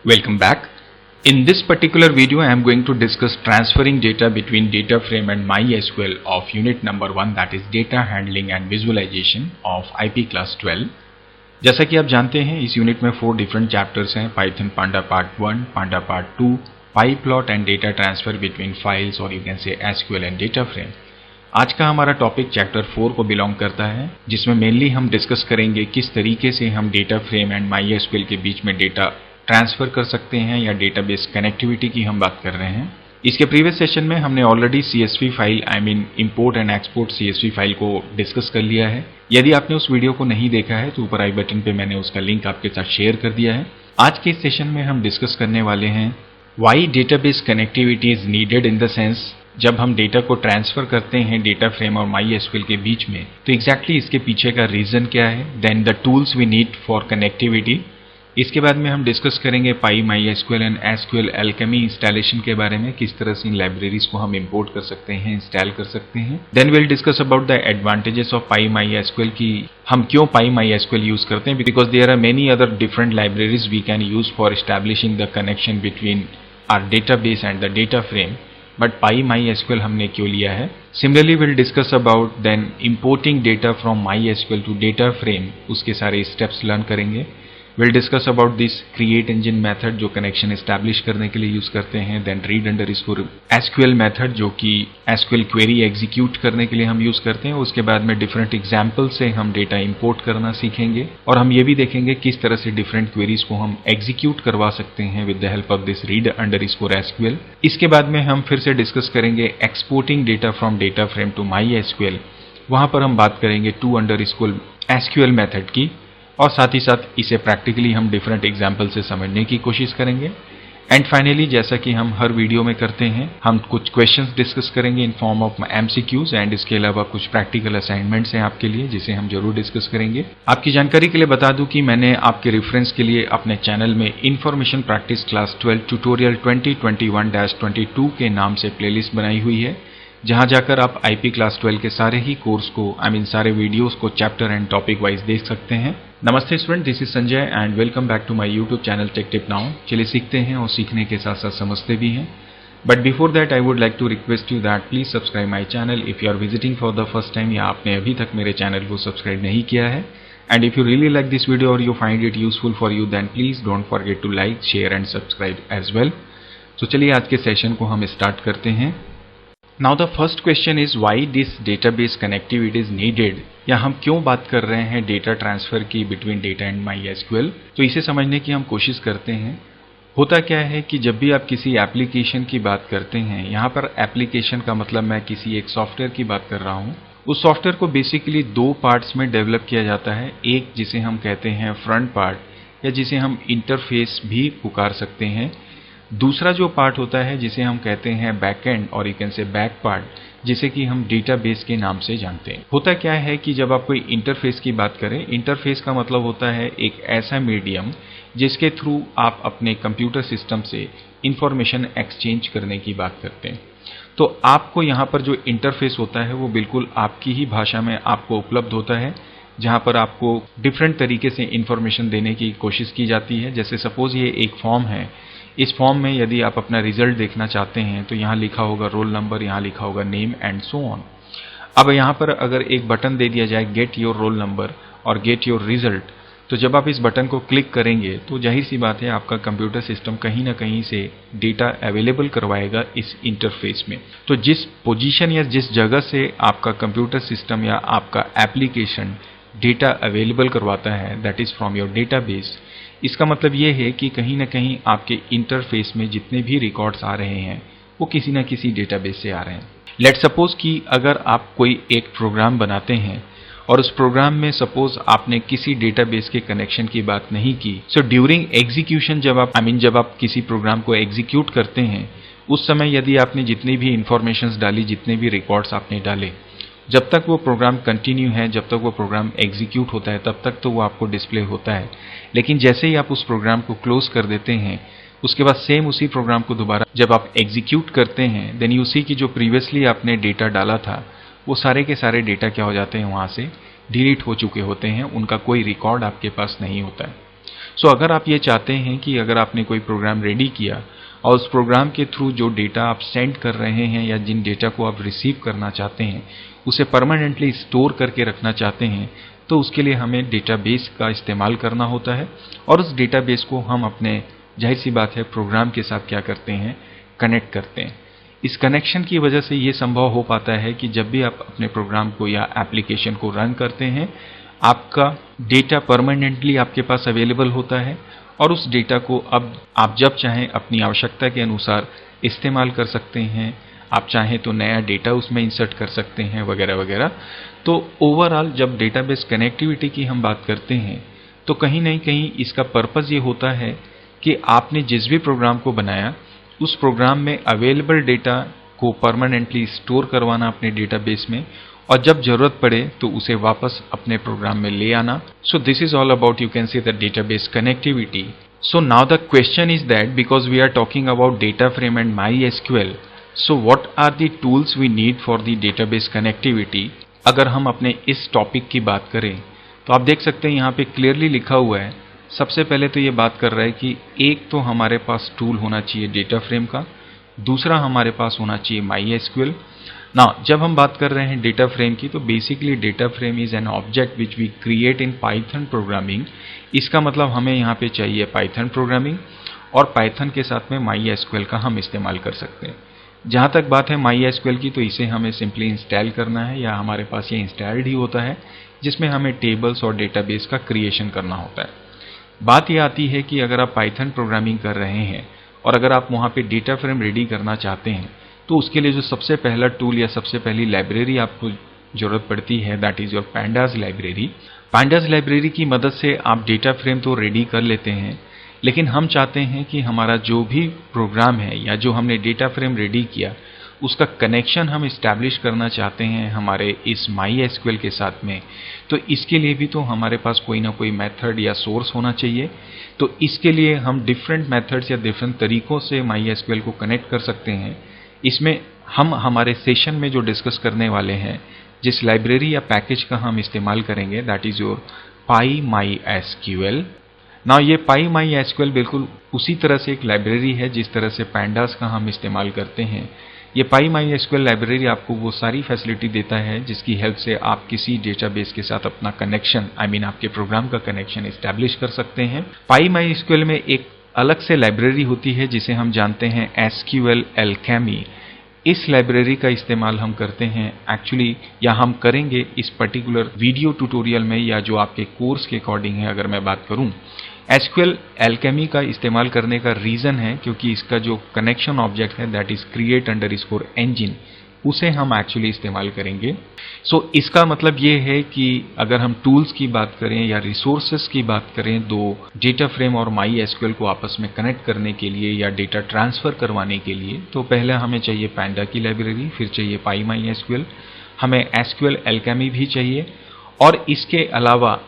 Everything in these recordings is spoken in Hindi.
Welcome back. In this particular video, I am going to discuss transferring data between data frame and MySQL of unit number 1, that is data handling and visualization of IP class 12. जैसा कि आप जानते हैं इस यूनिट में 4 डिफरेंट चैप्टर्स हैं, Python panda part 1, panda part 2, pyplot and data transfer between files और you can say S Q L and data frame. आज का हमारा टॉपिक चैप्टर 4 को बिलोंग करता है, जिसमें मेनली हम डिस्कस करेंगे किस तरीके से हम डेटा फ्रेम एंड MySQL के बीच में डेटा ट्रांसफर कर सकते हैं या डेटाबेस कनेक्टिविटी की हम बात कर रहे हैं। इसके प्रीवियस सेशन में हमने already CSV file import and export CSV file को डिस्कस कर लिया है। यदि आपने उस वीडियो को नहीं देखा है तो ऊपर आई बटन पे मैंने उसका लिंक आपके साथ शेयर कर दिया है। आज के इस सेशन में हम डिस्कस करने वाले हैं why database connectivity is needed, in the sense जब हम डेटा को ट्रांसफर करते हैं डेटा फ्रेम और MySQL के बीच में, तो एग्जैक्टली इसके पीछे का रीजन क्या है, then the tools we need for connectivity. इसके बाद में हम डिस्कस करेंगे PyMySQL एंड SQL Alchemy इंस्टॉलेशन के बारे में, किस तरह से इन लाइब्रेरीज को हम इंपोर्ट कर सकते हैं, इंस्टॉल कर सकते हैं। Then will discuss about the advantages of PyMySQL की हम क्यों PyMySQL यूज करते हैं, because there are many other different libraries we can use for establishing the connection between our database and the data frame, but PyMySQL हमने क्यों लिया है। Similarly will discuss about then importing data from MySQL to data frame, उसके सारे स्टेप्स लर्न करेंगे। Will discuss about this create engine method जो कनेक्शन एस्टैब्लिश करने के लिए यूज करते हैं, then read underscore SQL method जो कि SQL क्वेरी एग्जीक्यूट करने के लिए हम यूज करते हैं। उसके बाद में डिफरेंट एग्जाम्पल से हम डेटा इंपोर्ट करना सीखेंगे और हम ये भी देखेंगे किस तरह से डिफरेंट क्वेरीज को हम एग्जीक्यूट करवा सकते हैं with the help of this read underscore SQL। इसके बाद में हम फिर से डिस्कस करेंगे exporting data from data frame to MySQL। वहां पर हम बात करेंगे टू अंडरस्कोर SQL मेथड की और साथ ही साथ इसे प्रैक्टिकली हम डिफरेंट एग्जाम्पल से समझने की कोशिश करेंगे। एंड फाइनली, जैसा कि हम हर वीडियो में करते हैं, हम कुछ क्वेश्चंस डिस्कस करेंगे in form of MCQs and इसके अलावा कुछ प्रैक्टिकल असाइनमेंट्स हैं आपके लिए, जिसे हम जरूर डिस्कस करेंगे। आपकी जानकारी के लिए बता दूं कि मैंने आपके रेफरेंस के लिए अपने चैनल में इन्फॉर्मेशन प्रैक्टिस क्लास 12 ट्यूटोरियल 2021-22 के नाम से प्लेलिस्ट बनाई हुई है, जहां जाकर आप IP क्लास 12 के सारे ही कोर्स को सारे वीडियोस को चैप्टर एंड टॉपिक वाइज देख सकते हैं। नमस्ते student, this is Sanjay and welcome back to my YouTube channel tech tip now. चलिए सीखते हैं और सीखने के साथ साथ समझते भी हैं। But before that I would like to request you that please subscribe my channel if you are visiting for the first time, या आपने अभी तक मेरे चैनल को सब्सक्राइब नहीं किया है। And if you really like this video और you find it useful for you, then please don't forget to like, share and subscribe as well. तो चलिए आज के सेशन को हम स्टार्ट करते हैं। Now the first question is why this database connectivity is needed, या हम क्यों बात कर रहे हैं डेटा ट्रांसफर की बिटवीन डेटा एंड MySQL। तो इसे समझने की हम कोशिश करते हैं। होता क्या है कि जब भी आप किसी एप्लीकेशन की बात करते हैं, यहाँ पर एप्लीकेशन का मतलब मैं किसी एक सॉफ्टवेयर की बात कर रहा हूँ। उस सॉफ्टवेयर को बेसिकली 2 पार्ट्स में डेवलप किया जाता है। एक जिसे हम कहते हैं फ्रंट पार्ट, या जिसे हम इंटरफेस भी पुकार सकते हैं। दूसरा जो पार्ट होता है जिसे हम कहते हैं बैक एंड और यू कैन से बैक पार्ट, जिसे कि हम डेटाबेस के नाम से जानते हैं। होता क्या है कि जब आप कोई इंटरफेस की बात करें, इंटरफेस का मतलब होता है एक ऐसा मीडियम जिसके थ्रू आप अपने कंप्यूटर सिस्टम से इंफॉर्मेशन एक्सचेंज करने की बात करते हैं। तो आपको यहाँ पर जो इंटरफेस होता है वो बिल्कुल आपकी ही भाषा में आपको उपलब्ध होता है, जहाँ पर आपको डिफरेंट तरीके से इंफॉर्मेशन देने की कोशिश की जाती है। जैसे सपोज ये एक फॉर्म है, इस फॉर्म में यदि आप अपना रिजल्ट देखना चाहते हैं तो यहाँ लिखा होगा रोल नंबर, यहाँ लिखा होगा नेम एंड सो ऑन। अब यहाँ पर अगर एक बटन दे दिया जाए गेट योर रोल नंबर और गेट योर रिजल्ट, तो जब आप इस बटन को क्लिक करेंगे तो जाहिर सी बात है आपका कंप्यूटर सिस्टम कहीं ना कहीं से डेटा अवेलेबल करवाएगा इस इंटरफेस में। तो जिस पोजीशन या जिस जगह से आपका कंप्यूटर सिस्टम या आपका एप्लीकेशन डेटा अवेलेबल करवाता है, that is from your database. इसका मतलब ये है कि कहीं ना कहीं आपके इंटरफेस में जितने भी रिकॉर्ड्स आ रहे हैं वो किसी ना किसी डेटाबेस से आ रहे हैं। लेट सपोज कि अगर आप कोई एक प्रोग्राम बनाते हैं और उस प्रोग्राम में सपोज आपने किसी डेटाबेस के कनेक्शन की बात नहीं की, सो ड्यूरिंग एग्जीक्यूशन जब आप किसी प्रोग्राम को एग्जीक्यूट करते हैं, उस समय यदि आपने जितनी भी इंफॉर्मेशंस डाली, जितने भी रिकॉर्ड्स आपने डाले, जब तक वो प्रोग्राम कंटिन्यू है, जब तक वो प्रोग्राम एग्जीक्यूट होता है, तब तक तो वो आपको डिस्प्ले होता है। लेकिन जैसे ही आप उस प्रोग्राम को क्लोज कर देते हैं, उसके बाद सेम उसी प्रोग्राम को दोबारा जब आप एग्जीक्यूट करते हैं, देन यू सी कि जो प्रीवियसली आपने डेटा डाला था वो सारे के सारे डेटा क्या हो जाते हैं, वहाँ से डिलीट हो चुके होते हैं, उनका कोई रिकॉर्ड आपके पास नहीं होता है। सो अगर आप ये चाहते हैं कि अगर आपने कोई प्रोग्राम रेडी किया और उस प्रोग्राम के थ्रू जो डेटा आप सेंड कर रहे हैं या जिन डेटा को आप रिसीव करना चाहते हैं उसे परमानेंटली स्टोर करके रखना चाहते हैं, तो उसके लिए हमें डेटाबेस का इस्तेमाल करना होता है और उस डेटाबेस को हम अपने, जाहिर सी बात है, प्रोग्राम के साथ क्या करते हैं, कनेक्ट करते हैं। इस कनेक्शन की वजह से ये संभव हो पाता है कि जब भी आप अपने प्रोग्राम को या एप्लीकेशन को रन करते हैं, आपका डेटा परमानेंटली आपके पास अवेलेबल होता है और उस डेटा को अब आप जब चाहें अपनी आवश्यकता के अनुसार इस्तेमाल कर सकते हैं। आप चाहें तो नया डेटा उसमें इंसर्ट कर सकते हैं वगैरह वगैरह। तो ओवरऑल जब डेटाबेस कनेक्टिविटी की हम बात करते हैं तो कहीं ना कहीं इसका पर्पज़ ये होता है कि आपने जिस भी प्रोग्राम को बनाया उस प्रोग्राम में अवेलेबल डेटा को परमानेंटली स्टोर करवाना अपने डेटाबेस में और जब जरूरत पड़े तो उसे वापस अपने प्रोग्राम में ले आना। So this is all about, you can say, the database connectivity. So now the question is that because we are talking about data frame and MySQL, so what are the tools we need for the database connectivity. अगर हम अपने इस टॉपिक की बात करें तो आप देख सकते हैं यहाँ पे क्लियरली लिखा हुआ है। सबसे पहले तो ये बात कर रहा है कि एक तो हमारे पास टूल होना चाहिए डेटा फ्रेम का, दूसरा हमारे पास होना चाहिए MySQL। नाउ जब हम बात कर रहे हैं डेटा फ्रेम की तो basically data frame is an object which we create in Python programming. इसका मतलब हमें यहाँ पे चाहिए पाइथन प्रोग्रामिंग और पाइथन के साथ में MySQL का हम इस्तेमाल कर सकते हैं। जहाँ तक बात है MySQL की तो इसे हमें सिंपली इंस्टॉल करना है या हमारे पास ये इंस्टॉल्ड ही होता है जिसमें हमें टेबल्स और डेटाबेस का क्रिएशन करना होता है। बात ये आती है कि अगर आप पाइथन प्रोग्रामिंग कर रहे हैं और अगर आप वहाँ पे डेटा फ्रेम रेडी करना चाहते हैं तो उसके लिए जो सबसे पहला टूल या सबसे पहली लाइब्रेरी आपको जरूरत पड़ती है that is your pandas library. Pandas library की मदद से आप डेटा फ्रेम तो रेडी कर लेते हैं, लेकिन हम चाहते हैं कि हमारा जो भी प्रोग्राम है या जो हमने डेटा फ्रेम रेडी किया उसका कनेक्शन हम इस्टेब्लिश करना चाहते हैं हमारे इस MySQL के साथ में। तो इसके लिए भी तो हमारे पास कोई ना कोई मेथड या सोर्स होना चाहिए। तो इसके लिए हम डिफरेंट मेथड्स या डिफरेंट तरीकों से MySQL को कनेक्ट कर सकते हैं। इसमें हम हमारे सेशन में जो डिस्कस करने वाले हैं, जिस लाइब्रेरी या पैकेज का हम इस्तेमाल करेंगे दैट इज योर PyMySQL। ना ये PyMySQL बिल्कुल उसी तरह से एक लाइब्रेरी है जिस तरह से पैंडास का हम इस्तेमाल करते हैं। ये PyMySQL लाइब्रेरी आपको वो सारी फैसिलिटी देता है जिसकी हेल्प से आप किसी डेटाबेस के साथ अपना कनेक्शन, आपके प्रोग्राम का कनेक्शन इस्टेब्लिश कर सकते हैं। PyMySQL में एक अलग से लाइब्रेरी होती है जिसे हम जानते हैं SQL Alchemy। इस लाइब्रेरी का इस्तेमाल हम करते हैं एक्चुअली, या हम करेंगे इस पर्टिकुलर वीडियो ट्यूटोरियल में, या जो आपके कोर्स के अकॉर्डिंग है अगर मैं बात करूं। SQL Alchemy का इस्तेमाल करने का रीज़न है क्योंकि इसका जो कनेक्शन ऑब्जेक्ट है दैट इज create_engine, उसे हम एक्चुअली इस्तेमाल करेंगे। सो इसका मतलब ये है कि अगर हम टूल्स की बात करें या रिसोर्सेस की बात करें, दो डेटा फ्रेम और MySQL को आपस में कनेक्ट करने के लिए या डेटा ट्रांसफ़र करवाने के लिए, तो पहले हमें चाहिए पैंडा की लाइब्रेरी, फिर चाहिए PyMySQL, हमें SQL Alchemy भी चाहिए। और इसके अलावा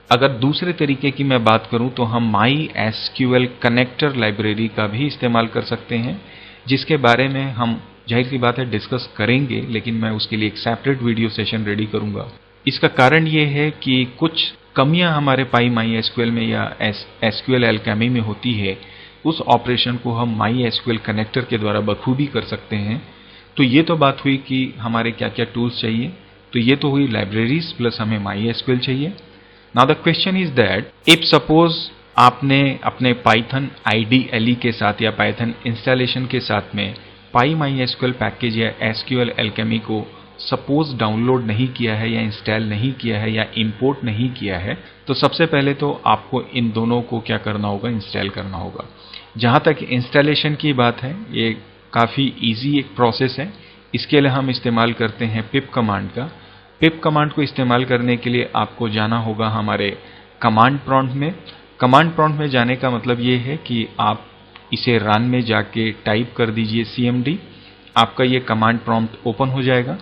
अगर दूसरे तरीके की मैं बात करूं तो हम MySQL कनेक्टर लाइब्रेरी का भी इस्तेमाल कर सकते हैं, जिसके बारे में हम जाहिर सी बात है डिस्कस करेंगे, लेकिन मैं उसके लिए एक सेपरेट वीडियो सेशन रेडी करूंगा। इसका कारण ये है कि कुछ कमियां हमारे PyMySQL में या SQL Alchemy में होती है, उस ऑपरेशन को हम MySQL कनेक्टर के द्वारा बखूबी कर सकते हैं। तो ये तो बात हुई कि हमारे क्या क्या टूल्स चाहिए, तो ये तो हुई लाइब्रेरीज प्लस हमें MySQL चाहिए। Now the question is that if suppose आपने अपने पाइथन IDLE के साथ या पाइथन इंस्टॉलेशन के साथ में PyMySQL पैकेज या SQL Alchemy को सपोज डाउनलोड नहीं किया है या इंस्टॉल नहीं किया है या इंपोर्ट नहीं किया है, तो सबसे पहले तो आपको इन दोनों को क्या करना होगा, इंस्टॉल करना होगा। जहाँ तक इंस्टॉलेशन की बात है, ये काफ़ी ईजी एक प्रोसेस है। इसके लिए हम इस्तेमाल करते हैं पिप कमांड का। पिप कमांड को इस्तेमाल करने के लिए आपको जाना होगा हमारे कमांड प्रॉम्प्ट में। कमांड प्रॉम्प्ट में जाने का मतलब ये है कि आप इसे रन में जाके टाइप कर दीजिए CMD, आपका ये कमांड प्रॉम्प्ट ओपन हो जाएगा।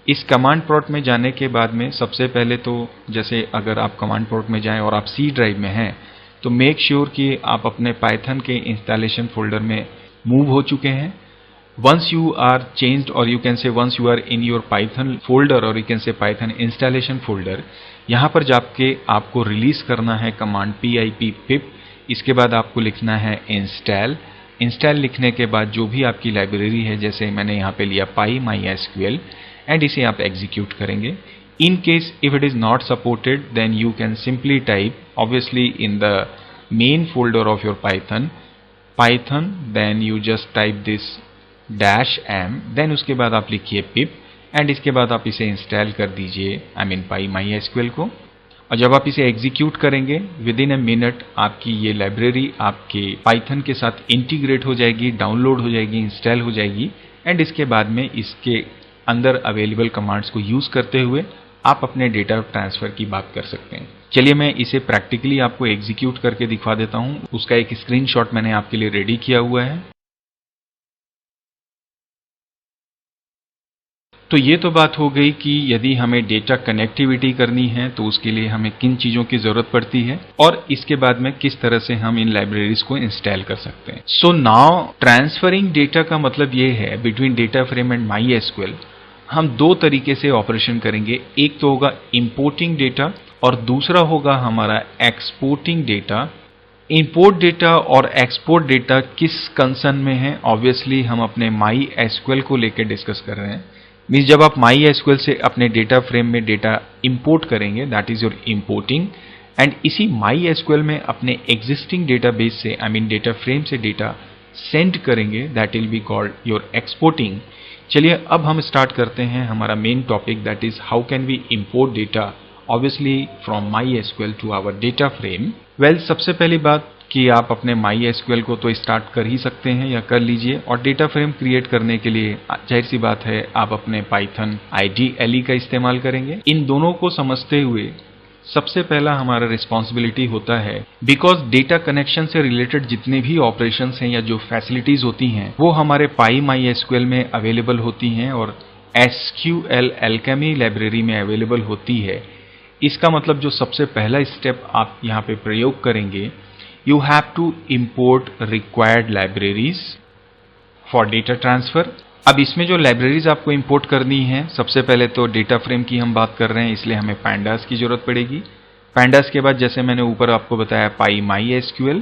इस कमांड प्रॉम्प्ट में जाने के बाद में सबसे पहले तो जैसे अगर आप कमांड प्रॉम्प्ट में जाएं और आप C ड्राइव में हैं तो मेक श्योर कि आप अपने पाइथन के इंस्टॉलेशन फोल्डर में मूव हो चुके हैं। Once you are changed, or you can say once you are in your Python folder, or you can say Python installation folder, यहाँ पर जाके आपको रिलीज करना है कमांड pip pip इसके बाद आपको लिखना है इंस्टॉल लिखने के बाद जो भी आपकी लाइब्रेरी है, जैसे मैंने यहाँ पे लिया PyMySQL, एंड इसे आप एग्जीक्यूट करेंगे. In case if it is not supported, then you can simply type, obviously in the main folder of your Python, then you just type this -m, then उसके बाद आप लिखिए pip, एंड इसके बाद आप इसे इंस्टॉल कर दीजिए PyMySQL को. और जब आप इसे एग्जीक्यूट करेंगे विद इन अ मिनट आपकी ये लाइब्रेरी आपके पाइथन के साथ इंटीग्रेट हो जाएगी, डाउनलोड हो जाएगी, इंस्टॉल हो जाएगी, एंड इसके बाद में इसके अंदर अवेलेबल कमांड्स को यूज करते हुए आप अपने डेटा ट्रांसफर की बात कर सकते हैं. चलिए मैं इसे प्रैक्टिकली आपको एग्जीक्यूट करके दिखा देता हूं. उसका एक स्क्रीनशॉट मैंने आपके लिए रेडी किया हुआ है. तो ये तो बात हो गई कि यदि हमें डेटा कनेक्टिविटी करनी है तो उसके लिए हमें किन चीजों की जरूरत पड़ती है और इसके बाद में किस तरह से हम इन लाइब्रेरीज को इंस्टॉल कर सकते हैं. सो नाउ ट्रांसफरिंग डेटा का मतलब ये है between data frame and MySQL हम दो तरीके से ऑपरेशन करेंगे. एक तो होगा इंपोर्टिंग डेटा और दूसरा होगा हमारा एक्सपोर्टिंग डेटा. इंपोर्ट डेटा और एक्सपोर्ट डेटा किस कंसर्न में है, ऑब्वियसली हम अपने MySQL को लेकर डिस्कस कर रहे हैं. मीन्स जब आप MySQL से अपने डेटा फ्रेम में डेटा इंपोर्ट करेंगे, that is your importing, and इसी MySQL में अपने एग्जिस्टिंग डेटाबेस से डेटा फ्रेम से डेटा सेंड करेंगे, that will be called your exporting. चलिए अब हम स्टार्ट करते हैं हमारा main topic, that is how can we import data obviously from MySQL to our data frame. Well, सबसे पहली बात कि आप अपने MySQL को तो स्टार्ट कर ही सकते हैं या कर लीजिए, और डेटा फ्रेम क्रिएट करने के लिए जाहिर सी बात है आप अपने Python IDLE का इस्तेमाल करेंगे. इन दोनों को समझते हुए सबसे पहला हमारा रिस्पॉन्सिबिलिटी होता है, बिकॉज डेटा कनेक्शन से रिलेटेड जितने भी ऑपरेशंस हैं या जो फैसिलिटीज होती हैं वो हमारे PyMySQL में अवेलेबल होती हैं और SQL Alchemy लाइब्रेरी में अवेलेबल होती है. इसका मतलब जो सबसे पहला स्टेप आप यहाँ पे प्रयोग करेंगे, you have to import required libraries for data transfer. अब इसमें जो लाइब्रेरीज आपको इंपोर्ट करनी है, सबसे पहले तो डेटा फ्रेम की हम बात कर रहे हैं इसलिए हमें pandas की जरूरत पड़ेगी. pandas के बाद जैसे मैंने ऊपर आपको बताया PyMySQL,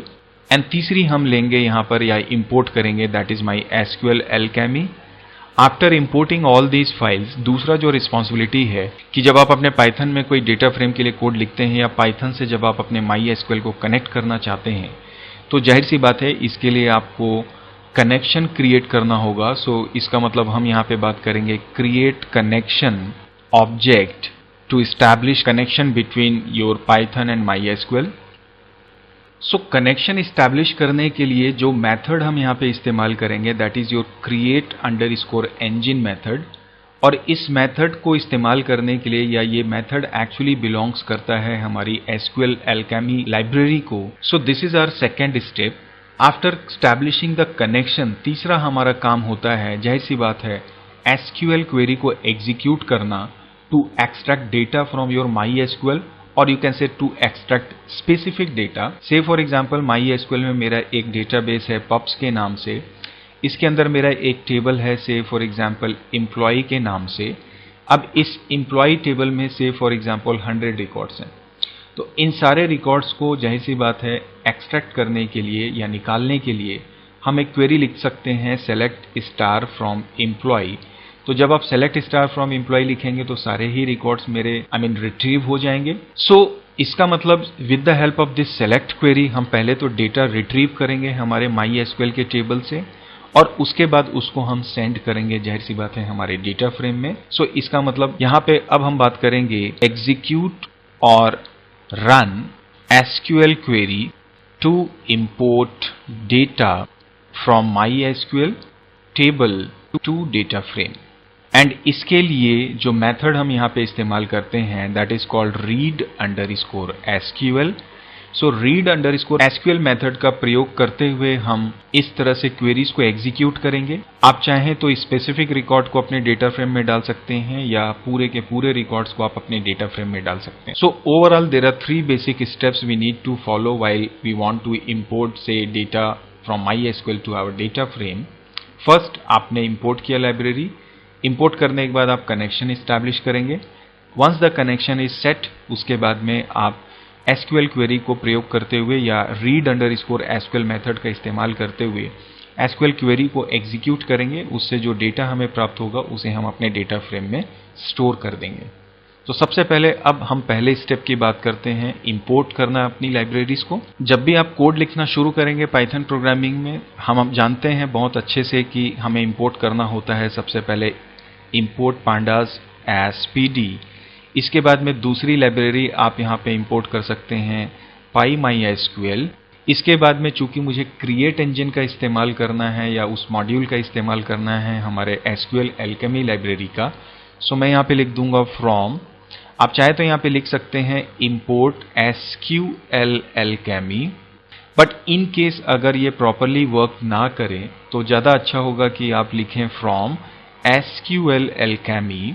एंड तीसरी हम लेंगे यहाँ पर या इंपोर्ट करेंगे that is MySQL Alchemy. After importing all these files, दूसरा जो रिस्पॉन्सिबिलिटी है कि जब आप अपने पाइथन में कोई डेटा फ्रेम के लिए कोड लिखते हैं या पाइथन से जब आप अपने MySQL को कनेक्ट करना चाहते हैं तो जाहिर सी बात है इसके लिए आपको कनेक्शन क्रिएट करना होगा. सो इसका मतलब हम यहाँ पे बात करेंगे create connection object to establish connection between your Python and MySQL. So connection establish करने के लिए जो मेथड हम यहाँ पे इस्तेमाल करेंगे that is your create underscore engine method, और इस मेथड को इस्तेमाल करने के लिए या ये मेथड एक्चुअली बिलोंग्स करता है हमारी SQL Alchemy लाइब्रेरी को. So this is our second step. After establishing the connection, तीसरा हमारा काम होता है, जाहिर सी बात है, SQL क्वेरी को एग्जीक्यूट करना to extract data from your MySQL, और you can say to extract specific data. Say for example MySQL में मेरा एक डेटाबेस है पब्स के नाम से, इसके अंदर मेरा एक टेबल है से फॉर एग्जाम्पल एम्प्लॉय के नाम से. अब इस एम्प्लॉय टेबल में से फॉर एग्जाम्पल 100 रिकॉर्ड्स हैं. तो इन सारे रिकॉर्ड्स को जाहिर सी बात है एक्सट्रैक्ट करने के लिए या निकालने के लिए हम एक क्वेरी लिख सकते हैं सेलेक्ट स्टार फ्रॉम एम्प्लॉय. तो जब आप सेलेक्ट स्टार फ्रॉम एम्प्लॉय लिखेंगे तो सारे ही रिकॉर्ड्स मेरे रिट्रीव हो जाएंगे. सो इसका मतलब with the help of this select query हम पहले तो डेटा रिट्रीव करेंगे हमारे MySQL के टेबल से, और उसके बाद उसको हम सेंड करेंगे जाहिर सी बात है हमारे डेटा फ्रेम में. सो इसका मतलब यहाँ पे अब हम बात करेंगे एग्जीक्यूट और run SQL query to import data from MySQL table to data frame. And इसके लिए जो मेथड हम यहाँ पे इस्तेमाल करते हैं that is called read underscore SQL. So read underscore SQL method का प्रयोग करते हुए हम इस तरह से क्वेरीज को एग्जीक्यूट करेंगे. आप चाहें तो स्पेसिफिक रिकॉर्ड को अपने डेटा फ्रेम में डाल सकते हैं या पूरे के पूरे रिकॉर्ड्स को आप अपने डेटा फ्रेम में डाल सकते हैं. So overall there are 3 basic steps we need to follow while we want to import say data from MySQL to our data frame. First, आपने इंपोर्ट किया लाइब्रेरी. इंपोर्ट करने के बाद आप कनेक्शन इस्टेब्लिश करेंगे. Once the connection is set, उसके बाद में आप SQL क्वेरी को प्रयोग करते हुए या read_SQL मेथड का इस्तेमाल करते हुए SQL क्वेरी को एग्जीक्यूट करेंगे। उससे जो डेटा हमें प्राप्त होगा उसे हम अपने डेटा फ्रेम में स्टोर कर देंगे। तो सबसे पहले अब हम पहले स्टेप की बात करते हैं, इंपोर्ट करना अपनी लाइब्रेरीज को। जब भी आप कोड लिखना शुरू करेंगे पाइथन प्रोग्रामिंग में, हम जानते हैं बहुत अच्छे से कि हमें इंपोर्ट करना होता है सबसे पहले इंपोर्ट pandas as pd। इसके बाद में दूसरी लाइब्रेरी आप यहाँ पे इंपोर्ट कर सकते हैं PyMySQL। इसके बाद में चूंकि मुझे क्रिएट इंजन का इस्तेमाल करना है या उस मॉड्यूल का इस्तेमाल करना है हमारे SQL Alchemy लाइब्रेरी का, सो मैं यहाँ पे लिख दूंगा फ्रॉम। आप चाहे तो यहाँ पे लिख सकते हैं import SQL Alchemy, but in case अगर ये प्रॉपरली वर्क ना करे तो ज़्यादा अच्छा होगा कि आप लिखें from SQL Alchemy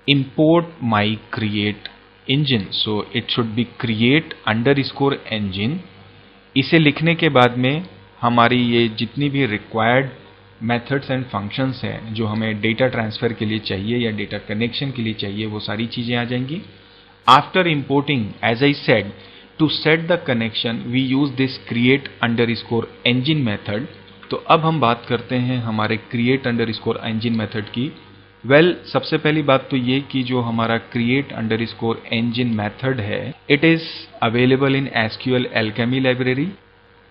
import my create engine। so it should be create_engine। इसे लिखने के बाद में हमारी ये जितनी भी रिक्वायर्ड मेथड्स एंड फंक्शंस हैं जो हमें डेटा ट्रांसफर के लिए चाहिए या डेटा कनेक्शन के लिए चाहिए, वो सारी चीजें आ जाएंगी। After importing, as I said, to set the connection we use this create_engine method. तो अब हम बात करते हैं हमारे create_engine मेथड की। सबसे पहली बात तो ये कि जो हमारा create_engine मेथड है, it is available in SQL Alchemy library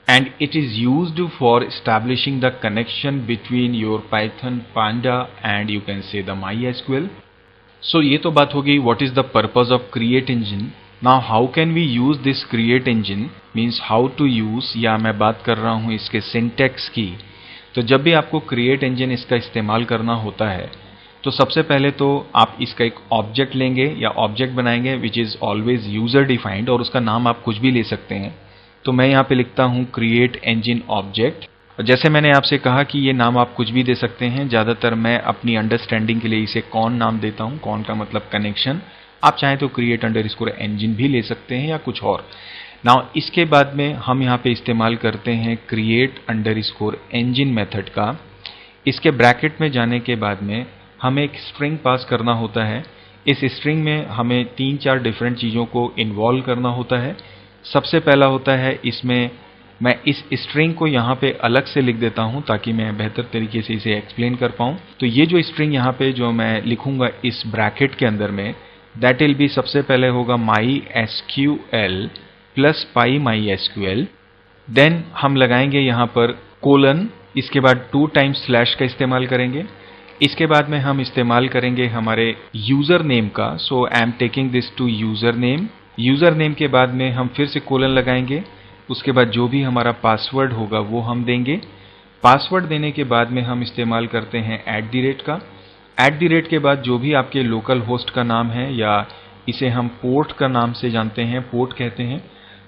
and it is used for establishing the connection between your Python Panda and you can say the MySQL। So ये तो बात हो गई what is the purpose of create engine। Now how can we use this create engine, means how to use, या मैं बात कर रहा हूँ इसके syntax की। तो जब भी आपको create engine इसका इस्तेमाल करना होता है तो सबसे पहले तो आप इसका एक ऑब्जेक्ट लेंगे या ऑब्जेक्ट बनाएंगे which is always user defined, और उसका नाम आप कुछ भी ले सकते हैं। तो मैं यहाँ पे लिखता हूँ क्रिएट इंजन ऑब्जेक्ट। जैसे मैंने आपसे कहा कि ये नाम आप कुछ भी दे सकते हैं, ज़्यादातर मैं अपनी अंडरस्टैंडिंग के लिए इसे कॉन नाम देता हूँ। कॉन का मतलब कनेक्शन। आप चाहें तो create_engine भी ले सकते हैं या कुछ और। नाउ इसके बाद में हम यहाँ पे इस्तेमाल करते हैं create_engine मेथड का। इसके ब्रैकेट में जाने के बाद में हमें एक स्ट्रिंग पास करना होता है। इस स्ट्रिंग में हमें 3-4 डिफरेंट चीज़ों को इन्वॉल्व करना होता है। सबसे पहला होता है, इसमें मैं इस स्ट्रिंग को यहाँ पे अलग से लिख देता हूँ ताकि मैं बेहतर तरीके से इसे एक्सप्लेन कर पाऊँ। तो ये जो स्ट्रिंग यहाँ पे जो मैं लिखूंगा इस ब्रैकेट के अंदर में, दैट विल बी, सबसे पहले होगा MySQL प्लस PyMySQL। देन हम लगाएंगे यहाँ पर कोलन, इसके बाद 2 टाइम्स स्लैश का इस्तेमाल करेंगे। इसके बाद में हम इस्तेमाल करेंगे हमारे यूजर नेम का। So I am taking this to user name. User name के बाद में हम फिर से कोलन लगाएंगे। उसके बाद जो भी हमारा पासवर्ड होगा वो हम देंगे। पासवर्ड देने के बाद में हम इस्तेमाल करते हैं @ का। @ के बाद जो भी आपके लोकल होस्ट का नाम है, या इसे हम पोर्ट का नाम से जानते हैं, पोर्ट कहते हैं।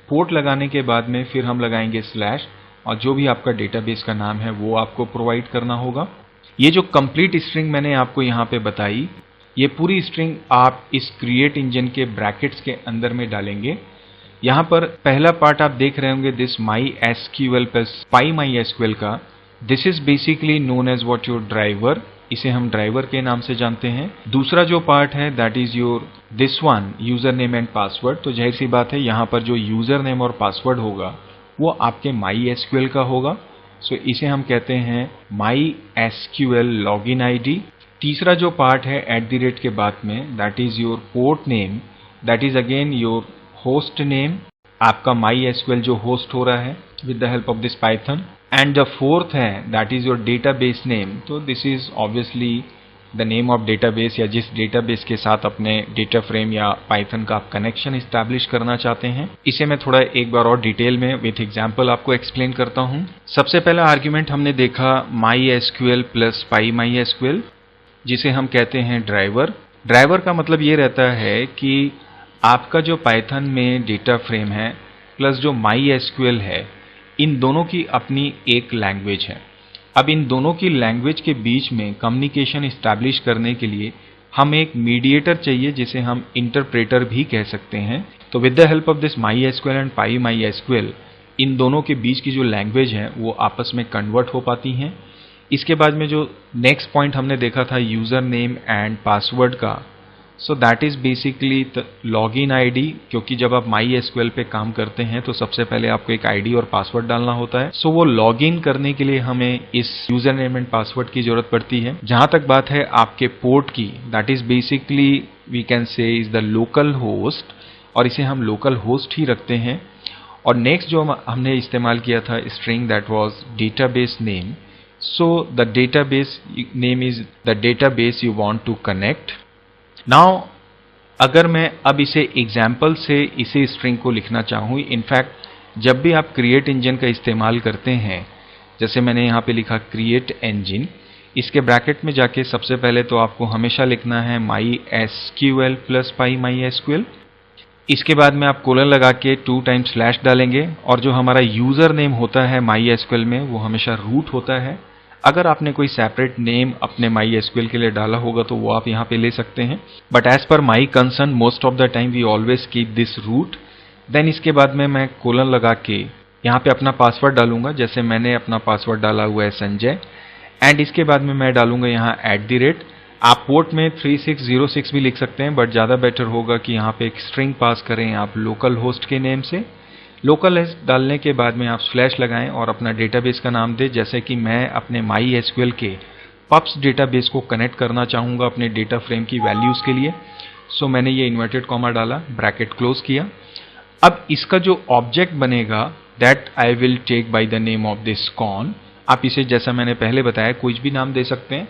पोर्ट लगाने के बाद में फिर हम लगाएंगे स्लैश, और जो भी आपका डेटाबेस का नाम है वो आपको प्रोवाइड करना होगा। ये जो कंप्लीट स्ट्रिंग मैंने आपको यहाँ पे बताई, ये पूरी स्ट्रिंग आप इस क्रिएट इंजन के ब्रैकेट्स के अंदर में डालेंगे। यहाँ पर पहला पार्ट आप देख रहे होंगे दिस MySQL प्लस PyMySQL का। This is basically known as what your driver, इसे हम ड्राइवर के नाम से जानते हैं। दूसरा जो पार्ट है that is your this one, user name and password. तो जाहिर सी बात है यहाँ पर जो यूजर नेम और पासवर्ड होगा वो आपके MySQL का होगा। सो इसे हम कहते हैं MySQL लॉगिन ID। तीसरा जो पार्ट है @ के बाद में, that is your port name, that is again your host name, आपका MySQL जो होस्ट हो रहा है with the help of this Python. And the fourth है that is your database name. तो this is obviously the name of database, या जिस डेटाबेस के साथ अपने डेटा फ्रेम या पाइथन का आप कनेक्शन इस्टेब्लिश करना चाहते हैं। इसे मैं थोड़ा एक बार और डिटेल में विथ एग्जांपल आपको एक्सप्लेन करता हूं। सबसे पहला आर्ग्यूमेंट हमने देखा MySQL प्लस PyMySQL, जिसे हम कहते हैं ड्राइवर। ड्राइवर का मतलब ये रहता है कि आपका जो पाइथन में डेटा फ्रेम है प्लस जो MySQL है, इन दोनों की अपनी एक लैंग्वेज है। अब इन दोनों की लैंग्वेज के बीच में कम्युनिकेशन इस्टेब्लिश करने के लिए हम एक मीडिएटर चाहिए, जिसे हम इंटरप्रेटर भी कह सकते हैं। तो with the help of this MySQL and PyMySQL, इन दोनों के बीच की जो लैंग्वेज है वो आपस में कन्वर्ट हो पाती हैं। इसके बाद में जो नेक्स्ट पॉइंट हमने देखा था यूजर नेम एंड पासवर्ड का, so that is basically login ID, क्योंकि जब आप MySQL पे काम करते हैं तो सबसे पहले आपको एक आईडी और पासवर्ड डालना होता है। सो वो लॉगिन करने के लिए हमें इस यूजर नेम एंड पासवर्ड की जरूरत पड़ती है। जहां तक बात है आपके पोर्ट की, that is basically we can say is the local host, और इसे हम लोकल होस्ट ही रखते हैं। और नेक्स्ट जो हमने इस्तेमाल किया था string, that was database name. So the database name is the database you want to connect. Now अगर मैं अब इसे एग्जाम्पल से इसे स्ट्रिंग को लिखना चाहूँ, इनफैक्ट जब भी आप क्रिएट इंजन का इस्तेमाल करते हैं, जैसे मैंने यहाँ पे लिखा क्रिएट इंजन, इसके ब्रैकेट में जाके सबसे पहले तो आपको हमेशा लिखना है MySQL प्लस PyMySQL। इसके बाद में आप कोलन लगा के 2 टाइम्स स्लैश डालेंगे, और जो हमारा यूजर नेम होता है MySQL में वो हमेशा रूट होता है। अगर आपने कोई सेपरेट नेम अपने MySQL के लिए डाला होगा तो वो आप यहाँ पे ले सकते हैं, but as per my concern most of the time we always keep this root. Then इसके बाद में मैं कोलन लगा के यहाँ पे अपना पासवर्ड डालूंगा, जैसे मैंने अपना पासवर्ड डाला हुआ है संजय, एंड इसके बाद में मैं डालूंगा यहाँ @। आप पोर्ट में 3606 भी लिख सकते हैं, बट ज़्यादा बेटर होगा कि यहाँ पे एक स्ट्रिंग पास करें आप लोकल होस्ट के नेम से। लोकल होस्ट डालने के बाद में आप स्लैश लगाएं और अपना डेटाबेस का नाम दें, जैसे कि मैं अपने MySQL के पब्स डेटाबेस को कनेक्ट करना चाहूँगा अपने डेटा फ्रेम की वैल्यूज़ के लिए। सो मैंने ये इन्वर्टेड कॉमा डाला, ब्रैकेट क्लोज किया। अब इसका जो ऑब्जेक्ट बनेगा that I will take by the name of this con. आप इसे जैसा मैंने पहले बताया कुछ भी नाम दे सकते हैं।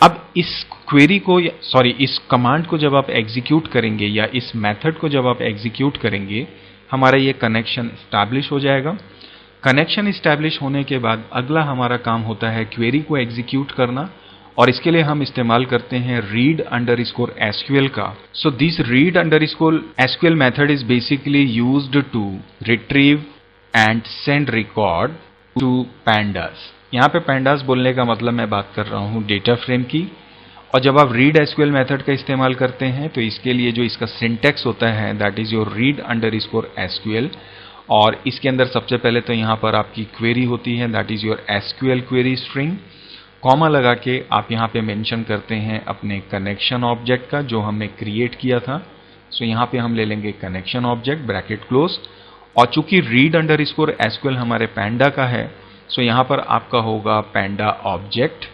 अब इस क्वेरी को इस कमांड को जब आप एग्जीक्यूट करेंगे या इस मेथड को जब आप एग्जीक्यूट करेंगे, हमारा ये कनेक्शन इस्टेब्लिश हो जाएगा। कनेक्शन इस्टेब्लिश होने के बाद अगला हमारा काम होता है क्वेरी को एग्जीक्यूट करना, और इसके लिए हम इस्तेमाल करते हैं read_SQL का। So this read_SQL method is basically used to retrieve and send record to pandas। यहाँ पे pandas बोलने का मतलब मैं बात कर रहा हूँ डेटा फ्रेम की। और जब आप read_SQL मेथड का इस्तेमाल करते हैं तो इसके लिए जो इसका सिंटैक्स होता है दैट इज योर read_SQL, और इसके अंदर सबसे पहले तो यहाँ पर आपकी क्वेरी होती है that is your SQL query string. Comma लगा के आप यहाँ पे मेंशन करते हैं अपने कनेक्शन ऑब्जेक्ट का जो हमने क्रिएट किया था। सो यहाँ पे हम ले लेंगे कनेक्शन ऑब्जेक्ट, ब्रैकेट क्लोज। और चूंकि read_SQL हमारे पैंडा का है, सो यहाँ पर आपका होगा पैंडा ऑब्जेक्ट।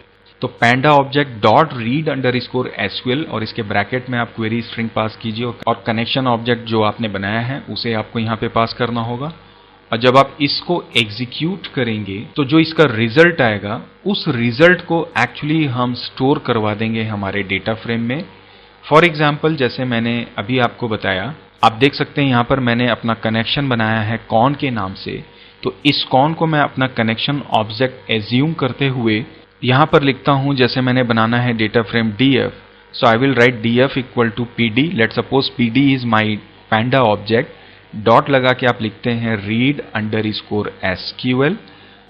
तो पैंडा ऑब्जेक्ट डॉट read_SQL, और इसके ब्रैकेट में आप क्वेरी स्ट्रिंग पास कीजिए, और कनेक्शन ऑब्जेक्ट जो आपने बनाया है उसे आपको यहाँ पे पास करना होगा। और जब आप इसको एग्जीक्यूट करेंगे तो जो इसका रिजल्ट आएगा उस रिजल्ट को एक्चुअली हम स्टोर करवा देंगे हमारे डेटा फ्रेम में। फॉर एग्जाम्पल जैसे मैंने अभी आपको बताया, आप देख सकते हैं यहाँ पर मैंने अपना कनेक्शन बनाया है कॉन के नाम से। तो इस कॉन को मैं अपना कनेक्शन ऑब्जेक्ट एज्यूम करते हुए यहाँ पर लिखता हूँ, जैसे मैंने बनाना है data frame df। So I will write df equal to pd। Let suppose pd is my panda object. Dot लगा के आप लिखते हैं read_SQL,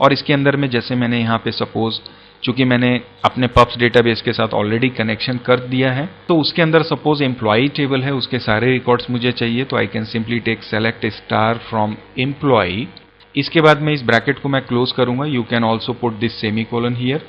और इसके अंदर में जैसे मैंने यहाँ पे सपोज चूंकि मैंने अपने पब्स डेटाबेस के साथ ऑलरेडी कनेक्शन कर दिया है, तो उसके अंदर सपोज एम्प्लॉई टेबल है, उसके सारे रिकॉर्ड्स मुझे चाहिए, तो I can simply take select star from employee. इसके बाद में इस ब्रैकेट को मैं क्लोज करूंगा। You can also put this semicolon here,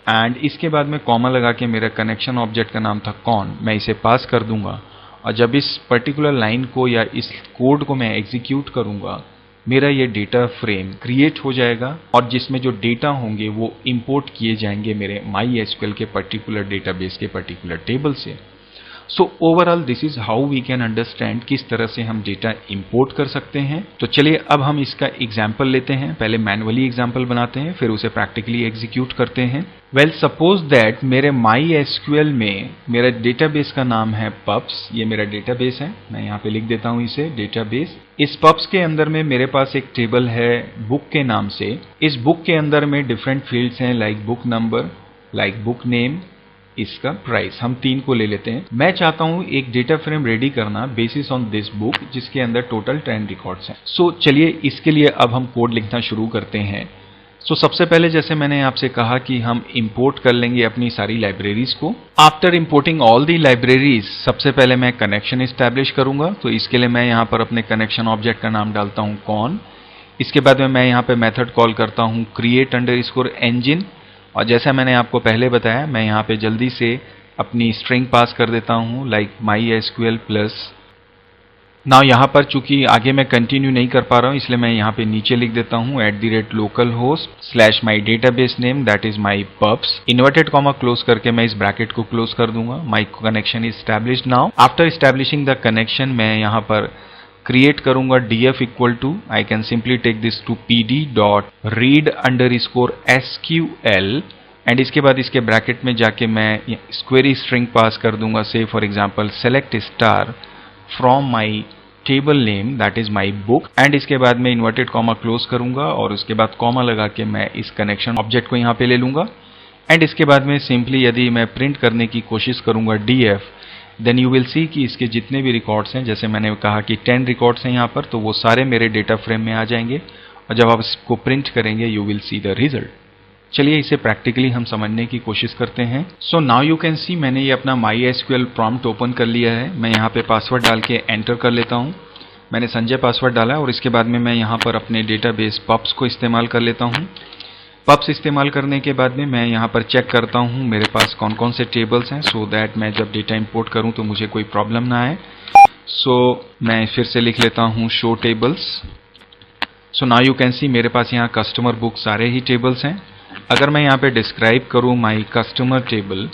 and इसके बाद में कॉमा लगा के मेरा कनेक्शन ऑब्जेक्ट का नाम था कॉन, मैं इसे पास कर दूंगा। और जब इस पर्टिकुलर लाइन को या इस कोड को मैं एग्जीक्यूट करूंगा, मेरा ये डेटा फ्रेम क्रिएट हो जाएगा, और जिसमें जो डेटा होंगे वो इंपोर्ट किए जाएंगे मेरे MySQL के पर्टिकुलर डेटाबेस के पर्टिकुलर टेबल से। So overall this is how we can understand किस तरह से हम डेटा इंपोर्ट कर सकते हैं। तो चलिए अब हम इसका एग्जाम्पल लेते हैं। पहले मैनुअली एग्जाम्पल बनाते हैं, फिर उसे प्रैक्टिकली एग्जीक्यूट करते हैं। वेल सपोज दैट मेरे MySQL में मेरा डेटाबेस का नाम है पब्स। ये मेरा डेटाबेस है, मैं यहाँ पे लिख देता हूँ इसे डेटाबेस। इस पब्स के अंदर में मेरे पास एक टेबल है बुक के नाम से। इस बुक के अंदर में डिफरेंट फील्ड्स हैं, like book number, like book name, इसका प्राइस। हम 3 को ले लेते हैं। मैं चाहता हूं एक डेटा फ्रेम रेडी करना बेसिस ऑन दिस बुक, जिसके अंदर टोटल 10 रिकॉर्ड्स हैं। सो चलिए इसके लिए अब हम कोड लिखना शुरू करते हैं। सो सबसे पहले जैसे मैंने आपसे कहा कि हम इंपोर्ट कर लेंगे अपनी सारी लाइब्रेरीज को। After importing all the libraries, सबसे पहले मैं कनेक्शन इस्टेब्लिश करूंगा। तो इसके लिए मैं यहाँ पर अपने कनेक्शन ऑब्जेक्ट का नाम डालता हूँ कॉन। इसके बाद में मैं यहाँ पे मेथड कॉल करता हूँ create_engine, और जैसा मैंने आपको पहले बताया, मैं यहाँ पे जल्दी से अपनी स्ट्रिंग पास कर देता हूँ लाइक MySQL प्लस। नाउ यहाँ पर चूंकि आगे मैं कंटिन्यू नहीं कर पा रहा हूँ इसलिए मैं यहाँ पे नीचे लिख देता हूँ @localhost/my-database-name that is my pubs, inverted comma close करके मैं इस ब्रैकेट को क्लोज कर दूंगा। My connection is established. Now after establishing the connection मैं यहाँ पर क्रिएट करूंगा df equal to, I can simply take this to pd.read_SQL and इसके बाद इसके ब्रैकेट में जाके मैं क्वेरी स्ट्रिंग पास कर दूंगा, से for example select star from my table name that is my book and इसके बाद मैं इन्वर्टेड कॉमा क्लोज करूंगा और उसके बाद कॉमा लगा के मैं इस कनेक्शन ऑब्जेक्ट को यहाँ पे ले लूंगा एंड इसके बाद में सिंपली यदि मैं प्रिंट करने की कोशिश करूंगा df, then you will see कि इसके जितने भी रिकॉर्ड्स हैं, जैसे मैंने कहा कि 10 रिकॉर्ड्स हैं यहाँ पर, तो वो सारे मेरे डेटा फ्रेम में आ जाएंगे और जब आप इसको प्रिंट करेंगे you will see the result. चलिए इसे प्रैक्टिकली हम समझने की कोशिश करते हैं। सो नाउ यू कैन सी मैंने ये अपना MySQL प्रॉम्प्ट ओपन कर लिया है। मैं यहाँ पे पासवर्ड डाल के एंटर कर लेता हूँ। मैंने संजय पासवर्ड डाला और इसके बाद में मैं यहाँ पर अपने डेटाबेस पब्स को इस्तेमाल कर लेता हूँ। पब्स इस्तेमाल करने के बाद में मैं यहाँ पर चेक करता हूँ मेरे पास कौन कौन से टेबल्स हैं, सो दैट मैं जब डेटा इंपोर्ट करूँ तो मुझे कोई प्रॉब्लम ना आए। सो मैं फिर से लिख लेता हूँ show tables. So now you can सी मेरे पास यहाँ कस्टमर बुक सारे ही टेबल्स हैं। अगर मैं यहाँ पे डिस्क्राइब करूँ माई कस्टमर टेबल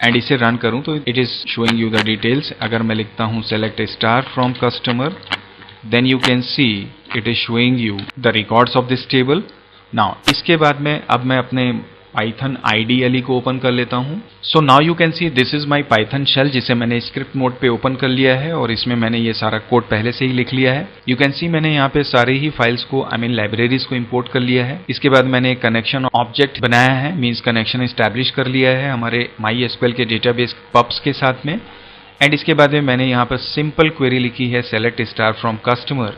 एंड इसे रन करूँ तो it is showing you the details. अगर मैं लिखता हूँ select star from customer, then you can see it is showing you the records of this table. Now इसके बाद में अब मैं अपने पाइथन IDLE को ओपन कर लेता हूँ। So now you can see this is my python shell जिसे मैंने स्क्रिप्ट मोड पे ओपन कर लिया है और इसमें मैंने ये सारा कोड पहले से ही लिख लिया है। यू कैन सी मैंने यहाँ पे सारे ही फाइल्स को लाइब्रेरीज को इंपोर्ट कर लिया है। इसके बाद मैंने एक कनेक्शन ऑब्जेक्ट बनाया है, मीन्स कनेक्शन एस्टैब्लिश कर लिया है हमारे MySQL के डेटाबेस पब्स के साथ में एंड इसके बाद में मैंने यहाँ पर सिंपल क्वेरी लिखी है सेलेक्ट स्टार फ्रॉम कस्टमर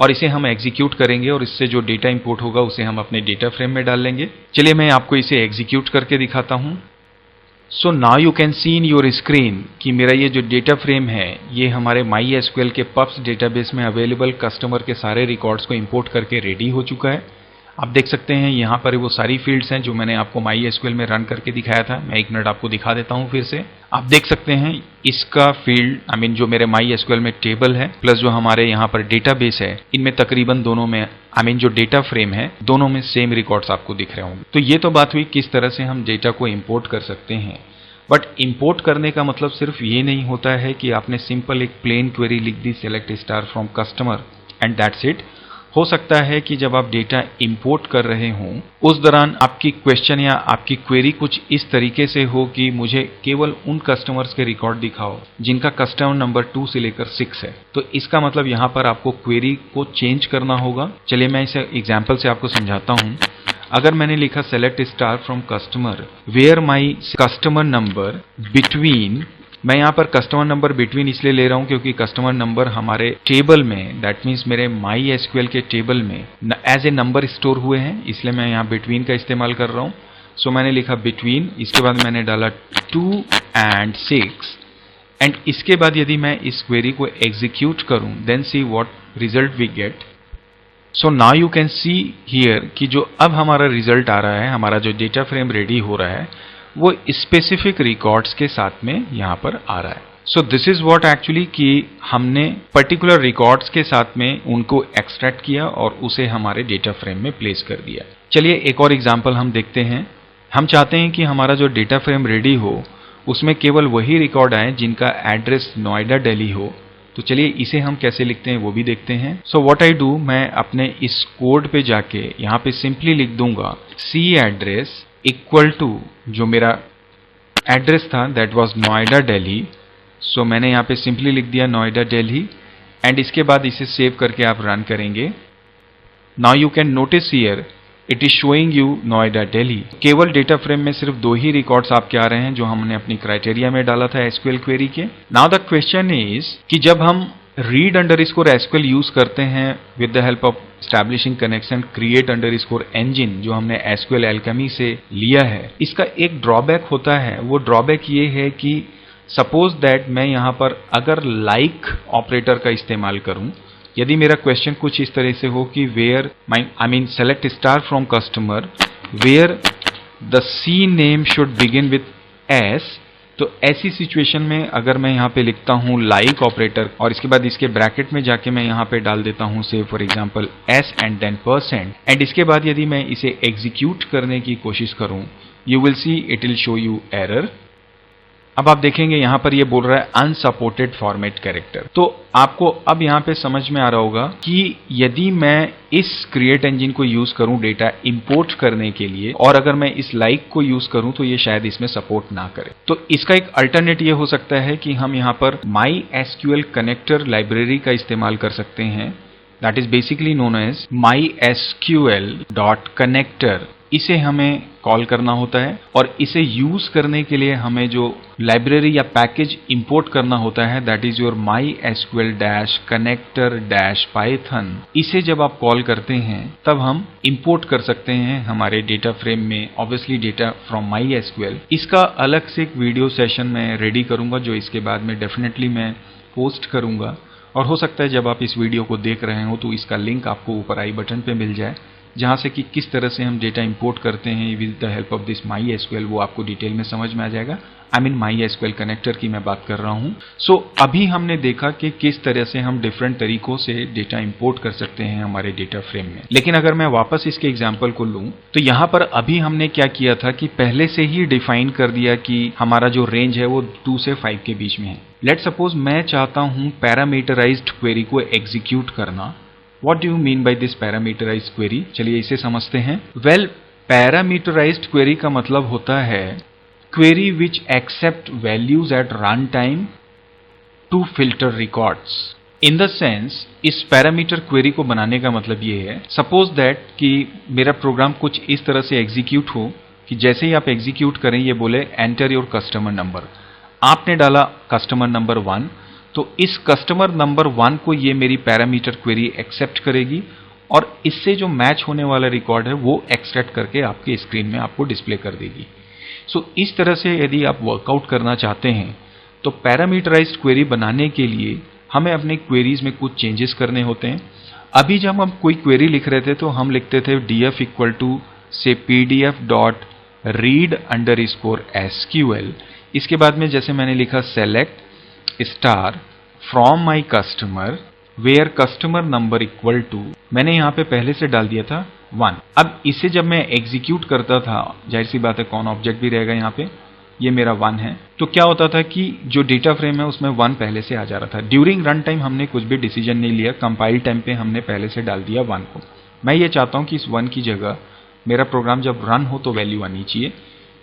और इसे हम एग्जीक्यूट करेंगे और इससे जो डेटा इंपोर्ट होगा उसे हम अपने डेटा फ्रेम में डाल लेंगे। चलिए मैं आपको इसे एग्जीक्यूट करके दिखाता हूँ। So now you can see in your screen कि मेरा ये जो डेटा फ्रेम है ये हमारे MySQL के पब्स डेटाबेस में अवेलेबल कस्टमर के सारे रिकॉर्ड्स को इंपोर्ट करके रेडी हो चुका है। आप देख सकते हैं यहाँ पर वो सारी फील्ड्स हैं जो मैंने आपको MySQL में रन करके दिखाया था। मैं एक मिनट आपको दिखा देता हूँ फिर से। आप देख सकते हैं इसका फील्ड जो मेरे MySQL में टेबल है प्लस जो हमारे यहाँ पर डेटाबेस है, इनमें तकरीबन दोनों में जो डेटा फ्रेम है दोनों में सेम रिकॉर्ड्स आपको दिख रहे होंगे। तो ये तो बात हुई किस तरह से हम डेटा को इम्पोर्ट कर सकते हैं, बट इंपोर्ट करने का मतलब सिर्फ ये नहीं होता है कि आपने सिंपल एक प्लेन क्वेरी लिख दी select star from customer and that's it. हो सकता है कि जब आप डेटा इंपोर्ट कर रहे हों उस दौरान आपकी क्वेश्चन या आपकी क्वेरी कुछ इस तरीके से हो कि मुझे केवल उन कस्टमर्स के रिकॉर्ड दिखाओ जिनका कस्टमर नंबर 2 से लेकर 6 है। तो इसका मतलब यहाँ पर आपको क्वेरी को चेंज करना होगा। चलिए मैं इसे एग्जाम्पल से आपको समझाता हूँ। अगर मैंने लिखा select star from customer where my customer number between, मैं यहाँ पर कस्टमर नंबर बिटवीन इसलिए ले रहा हूँ क्योंकि कस्टमर नंबर हमारे टेबल में दैट मीन्स मेरे MySQL के टेबल में एज ए नंबर स्टोर हुए हैं, इसलिए मैं यहाँ बिटवीन का इस्तेमाल कर रहा हूँ। सो मैंने लिखा बिटवीन, इसके बाद मैंने डाला 2 and 6 एंड इसके बाद यदि मैं इस क्वेरी को एग्जीक्यूट करूँ then see what result we get. So now you can see here कि जो अब हमारा रिजल्ट आ रहा है, हमारा जो डेटा फ्रेम रेडी हो रहा है वो स्पेसिफिक रिकॉर्ड्स के साथ में यहाँ पर आ रहा है। सो दिस इज व्हाट एक्चुअली कि हमने पर्टिकुलर रिकॉर्ड्स के साथ में उनको एक्सट्रैक्ट किया और उसे हमारे डेटा फ्रेम में प्लेस कर दिया। चलिए एक और एग्जांपल हम देखते हैं। हम चाहते हैं कि हमारा जो डेटा फ्रेम रेडी हो उसमें केवल वही रिकॉर्ड आए जिनका एड्रेस नोएडा दिल्ली हो। तो चलिए इसे हम कैसे लिखते हैं वो भी देखते हैं। सो व्हाट आई डू, मैं अपने इस कोड पे जाके यहाँ पे सिंपली लिख दूंगा सी एड्रेस इक्वल टू जो मेरा एड्रेस था दैट वाज नोएडा दिल्ली। सो मैंने यहाँ पे सिंपली लिख दिया नोएडा दिल्ली एंड इसके बाद इसे सेव करके आप रन करेंगे। Now you can notice here it is showing you Noida Delhi. केवल डेटा फ्रेम में सिर्फ 2 ही रिकॉर्ड्स आपके आ रहे हैं जो हमने अपनी क्राइटेरिया में डाला था SQL क्वेरी के। नाउ द क्वेश्चन इज कि जब हम read_SQL यूज करते हैं with the help of establishing connection create_engine जो हमने SQL Alchemy से लिया है, इसका एक ड्रॉबैक होता है। वो ड्रॉबैक ये है कि सपोज दैट मैं यहाँ पर अगर लाइक ऑपरेटर का इस्तेमाल करूं, यदि मेरा क्वेश्चन कुछ इस तरह से हो कि where select star from customer where the C name should begin with S तो ऐसी सिचुएशन में अगर मैं यहाँ पे लिखता हूँ लाइक ऑपरेटर और इसके बाद इसके ब्रैकेट में जाके मैं यहाँ पे डाल देता हूँ say for example s and then %, and इसके बाद यदि मैं इसे एग्जीक्यूट करने की कोशिश करूँ, you will see it will show you error. अब आप देखेंगे यहाँ पर ये बोल रहा है अनसपोर्टेड फॉर्मेट कैरेक्टर। तो आपको अब यहाँ पे समझ में आ रहा होगा कि यदि मैं इस क्रिएट इंजन को यूज करूं डेटा इंपोर्ट करने के लिए और अगर मैं इस लाइक को यूज करूं तो ये शायद इसमें सपोर्ट ना करे। तो इसका एक अल्टरनेट ये हो सकता है कि हम यहाँ पर MySQL कनेक्टर लाइब्रेरी का इस्तेमाल कर सकते हैं, that is basically known as mysql.connector। इसे हमें कॉल करना होता है और इसे यूज करने के लिए हमें जो लाइब्रेरी या पैकेज इंपोर्ट करना होता है दैट इज योर mysql-connector-python। इसे जब आप कॉल करते हैं तब हम इंपोर्ट कर सकते हैं हमारे डेटा फ्रेम में ऑब्वियसली डेटा फ्रॉम MySQL। इसका अलग से एक वीडियो सेशन मैं रेडी करूंगा जो इसके बाद में डेफिनेटली मैं पोस्ट करूंगा, और हो सकता है जब आप इस वीडियो को देख रहे हो तो इसका लिंक आपको ऊपर आई बटन पे मिल जाए, जहां से कि किस तरह से हम डेटा इंपोर्ट करते हैं with the help of this MySQL, वो आपको डिटेल में समझ में आ जाएगा। आई मीन MySQL कनेक्टर की मैं बात कर रहा हूं। सो अभी हमने देखा कि किस तरह से हम डिफरेंट तरीकों से डेटा इंपोर्ट कर सकते हैं हमारे डेटा फ्रेम में। लेकिन अगर मैं वापस इसके एग्जाम्पल को लूं तो यहां पर अभी हमने क्या किया था कि पहले से ही डिफाइन कर दिया कि हमारा जो रेंज है वो 2 से 5 के बीच में है। लेट सपोज मैं चाहता हूं पैरामीटराइज्ड क्वेरी को एग्जीक्यूट करना। What do you mean by this parameterized query? चलिए इसे समझते हैं। Well, parameterized query का मतलब होता है query which accept values at runtime to filter records. In the sense, इस पैरामीटर क्वेरी को बनाने का मतलब ये है, सपोज दैट कि मेरा प्रोग्राम कुछ इस तरह से एग्जीक्यूट हो कि जैसे ही आप एग्जीक्यूट करें ये बोले एंटर योर कस्टमर नंबर। आपने डाला कस्टमर नंबर 1, तो इस कस्टमर नंबर 1 को ये मेरी पैरामीटर क्वेरी एक्सेप्ट करेगी और इससे जो मैच होने वाला रिकॉर्ड है वो एक्सट्रैक्ट करके आपके स्क्रीन में आपको डिस्प्ले कर देगी। सो इस तरह से यदि आप वर्कआउट करना चाहते हैं तो पैरामीटराइज्ड क्वेरी बनाने के लिए हमें अपने क्वेरीज में कुछ चेंजेस करने होते हैं। अभी जब हम कोई क्वेरी लिख रहे थे तो हम लिखते थे df इक्वल टू से pdf.read_sql। इसके बाद में जैसे मैंने लिखा select star from my customer where customer number equal to, मैंने यहाँ पे पहले से डाल दिया था 1। अब इसे जब मैं एग्जीक्यूट करता था, जाहिर सी बात है कौन ऑब्जेक्ट भी रहेगा यहाँ पे, ये मेरा 1 है, तो क्या होता था कि जो डेटा फ्रेम है उसमें 1 पहले से आ जा रहा था। ड्यूरिंग रन टाइम हमने कुछ भी डिसीजन नहीं लिया, कंपाइल टाइम पे हमने पहले से डाल दिया 1 को। मैं ये चाहता हूँ कि इस 1 की जगह मेरा प्रोग्राम जब रन हो तो वैल्यू आनी चाहिए।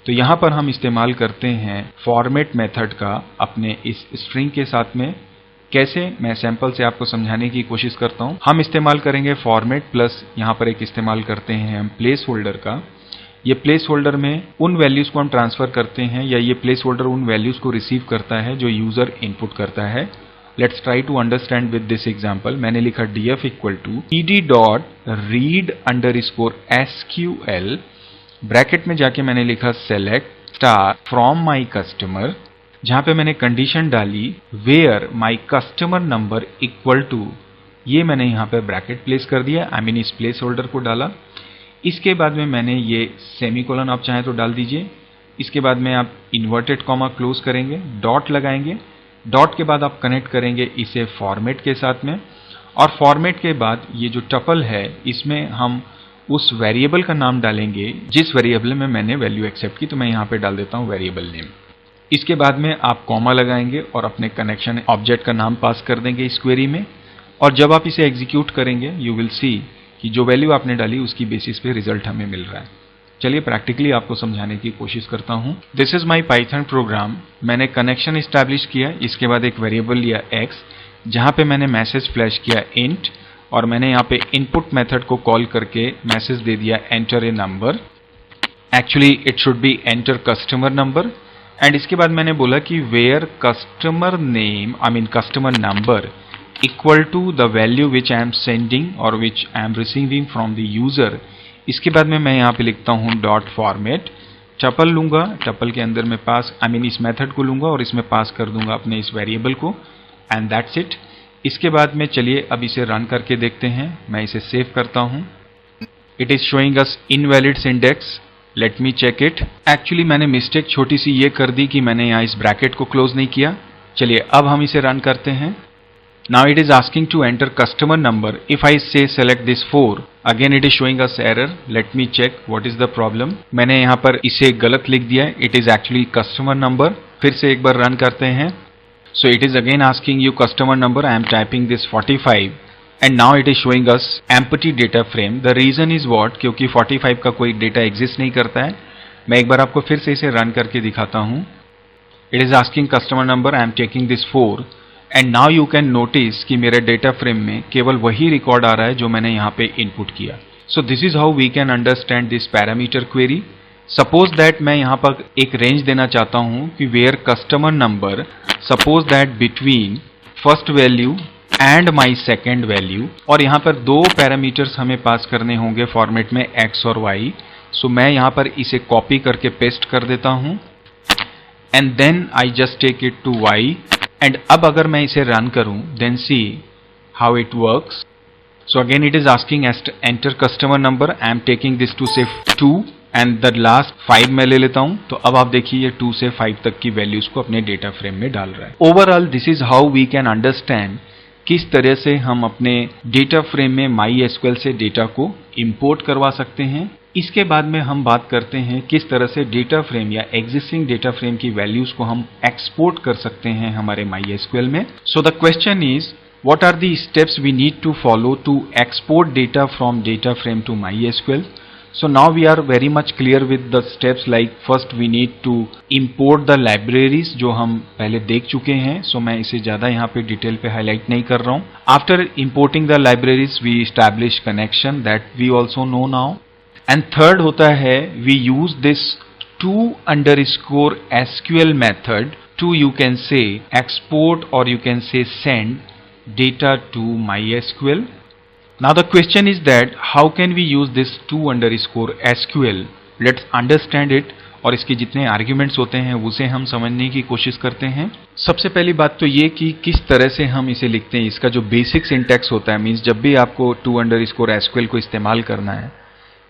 तो यहां पर हम इस्तेमाल करते हैं फॉर्मेट मेथड का अपने इस स्ट्रिंग के साथ में। कैसे, मैं सैंपल से आपको समझाने की कोशिश करता हूं। हम इस्तेमाल करेंगे फॉर्मेट प्लस यहां पर एक इस्तेमाल करते हैं हम प्लेस होल्डर का। ये प्लेस होल्डर में उन वैल्यूज को हम ट्रांसफर करते हैं या ये प्लेस होल्डर उन वैल्यूज को रिसीव करता है जो यूजर इनपुट करता है। Let's try to understand with this example. मैंने लिखा df equal to pd.read_sql, bracket में जाके मैंने लिखा select star from my customer, जहां पे मैंने कंडीशन डाली where my customer number equal to, ये मैंने यहां पे ब्रैकेट प्लेस कर दिया, आई मीन इस प्लेस होल्डर को डाला। इसके बाद में मैंने ये सेमीकोलन आप चाहें तो डाल दीजिए। इसके बाद में आप इन्वर्टेड कॉमा क्लोज करेंगे, डॉट लगाएंगे, डॉट के बाद आप कनेक्ट करेंगे इसे फॉर्मेट के साथ में, और फॉर्मेट के बाद ये जो टपल है इसमें हम उस वेरिएबल का नाम डालेंगे जिस वेरिएबल में मैंने वैल्यू एक्सेप्ट की। तो मैं यहां पे डाल देता हूं वेरिएबल नेम। इसके बाद में आप कॉमा लगाएंगे और अपने कनेक्शन ऑब्जेक्ट का नाम पास कर देंगे इस क्वेरी में, और जब आप इसे एग्जीक्यूट करेंगे यू विल सी कि जो वैल्यू आपने डाली उसकी बेसिस पे रिजल्ट हमें मिल रहा है। चलिए प्रैक्टिकली आपको समझाने की कोशिश करता हूं। This is my Python programme. मैंने कनेक्शन इस्टेब्लिश किया, इसके बाद एक वेरिएबल लिया x, जहां पे मैंने मैसेज फ्लैश किया इंट, और मैंने यहाँ पे इनपुट मेथड को कॉल करके मैसेज दे दिया enter a number. Actually it should be enter customer number, and इसके बाद मैंने बोला कि where customer name I mean customer number equal to the value which I am sending और which I am receiving from the user. इसके बाद में मैं यहाँ पे लिखता हूँ डॉट फॉर्मेट, टपल लूंगा, टपल के अंदर में पास आई मीन इस मेथड को लूंगा और इसमें पास कर दूंगा अपने इस वेरिएबल को, एंड दैट्स इट। इसके बाद में चलिए अब इसे रन करके देखते हैं। मैं इसे सेव करता हूं। It is showing us invalid syntax, let me check it. Actually मैंने मिस्टेक छोटी सी ये कर दी कि मैंने यहाँ इस ब्रैकेट को क्लोज नहीं किया। चलिए अब हम इसे रन करते हैं। Now it is asking to enter customer number. If I say select this 4, again it is showing us error. Let me check what is the problem. मैंने यहाँ पर इसे गलत लिख दिया है। It is actually customer number. फिर से एक बार रन करते हैं। So it is again asking you customer number. I am typing this 45 and now it is showing us empty data frame. The reason is what? क्योंकि 45 का कोई डेटा एग्जिस्ट नहीं करता है। मैं एक बार आपको फिर से इसे रन करके दिखाता हूँ। It is asking customer number. I am taking this 4 and now you can notice कि मेरे डेटा फ्रेम में केवल वही रिकॉर्ड आ रहा है जो मैंने यहाँ पे इनपुट किया। So this is how we can understand this parameter query. Suppose that मैं यहाँ पर एक रेंज देना चाहता हूँ कि where customer number, suppose that between first value and my second value, और यहाँ पर दो पैरामीटर्स हमें पास करने होंगे फॉर्मेट में x और y। So मैं यहाँ पर इसे कॉपी करके पेस्ट कर देता हूँ and then I just take it to y and अब अगर मैं इसे रन करूं then see how it works. So again it is asking as to enter customer number. I am taking this to say 2 and the last 5 मैं ले लेता हूं। तो अब आप देखिए ये 2 से 5 तक की वैल्यूज को अपने डेटा फ्रेम में डाल रहा है। Overall this is how we can understand किस तरह से हम अपने डेटा फ्रेम में MySQL से डेटा को इंपोर्ट करवा सकते हैं। इसके बाद में हम बात करते हैं किस तरह से डेटा फ्रेम या एग्जिस्टिंग डेटा फ्रेम की वैल्यूज को हम एक्सपोर्ट कर सकते हैं हमारे MySQL में। So the question is what are the steps we need to follow to export data from data frame to MySQL। So now we are very much clear with the steps, like first we need to import the libraries जो हम पहले देख चुके हैं। So मैं इसे ज़्यादा यहाँ पे डिटेल पे हाईलाइट नहीं कर रहा हूँ। After importing the libraries we establish connection that we also know now। And third होता है we use this to_SQL method to you can say export or you can say send data to MySQL। Now the question is that how can we use this to_SQL? Let's understand it और इसके जितने आर्ग्यूमेंट्स होते हैं उसे हम समझने की कोशिश करते हैं। सबसे पहली बात तो ये कि किस तरह से हम इसे लिखते हैं। इसका जो बेसिक सिंटैक्स होता है, मीन्स जब भी आपको to_SQL को इस्तेमाल करना है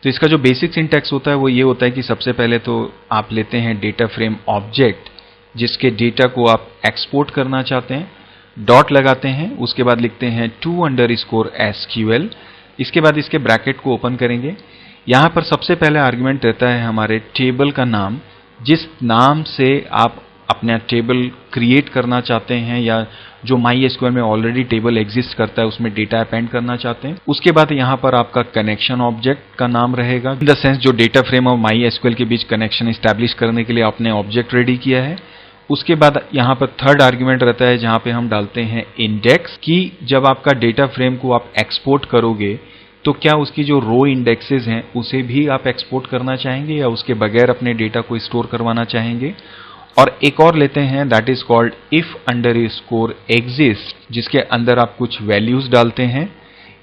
तो इसका जो बेसिक सिंटैक्स होता है वो ये होता है कि सबसे पहले तो आप लेते हैं डेटा फ्रेम ऑब्जेक्ट जिसके डेटा को आप एक्सपोर्ट करना चाहते हैं, डॉट लगाते हैं, उसके बाद लिखते हैं to_SQL। इसके बाद इसके ब्रैकेट को ओपन करेंगे। यहाँ पर सबसे पहले आर्गुमेंट रहता है हमारे टेबल का नाम, जिस नाम से आप अपना टेबल क्रिएट करना चाहते हैं या जो MySQL में ऑलरेडी टेबल एग्जिस्ट करता है उसमें डेटा अपेंड करना चाहते हैं। उसके बाद यहाँ पर आपका कनेक्शन ऑब्जेक्ट का नाम रहेगा, इन द सेंस जो डेटा फ्रेम और MySQL के बीच कनेक्शन इस्टेब्लिश करने के लिए आपने ऑब्जेक्ट रेडी किया है। उसके बाद यहाँ पर थर्ड आर्ग्यूमेंट रहता है जहाँ पे हम डालते हैं इंडेक्स, कि जब आपका डेटा फ्रेम को आप एक्सपोर्ट करोगे तो क्या उसकी जो रो इंडेक्सेस हैं उसे भी आप एक्सपोर्ट करना चाहेंगे या उसके बगैर अपने डेटा को स्टोर करवाना चाहेंगे। और एक और लेते हैं दैट इज कॉल्ड if_exist, जिसके अंदर आप कुछ वैल्यूज डालते हैं।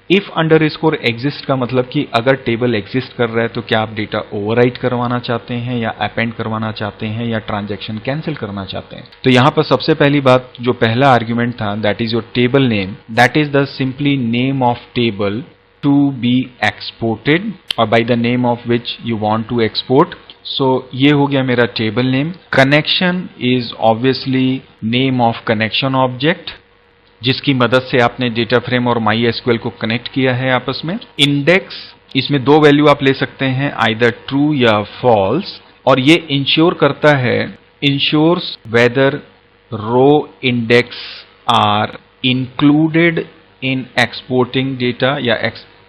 if_exist का मतलब कि अगर टेबल एग्जिस्ट कर रहा है तो क्या आप डेटा ओवरराइट करवाना चाहते हैं या अपेंड करवाना चाहते हैं या ट्रांजैक्शन कैंसिल करना चाहते हैं। तो यहाँ पर सबसे पहली बात जो पहला आर्ग्यूमेंट था that is your table name, that is the simply name of table to be exported और by the name of which you want to export. So ये हो गया मेरा table name. Connection is obviously name of connection object जिसकी मदद से आपने डेटा फ्रेम और MySQL को कनेक्ट किया है आपस में। इंडेक्स, इसमें दो वैल्यू आप ले सकते हैं, आइदर ट्रू या फॉल्स, और ये इंश्योर करता है, ensures whether row index are included in exporting data या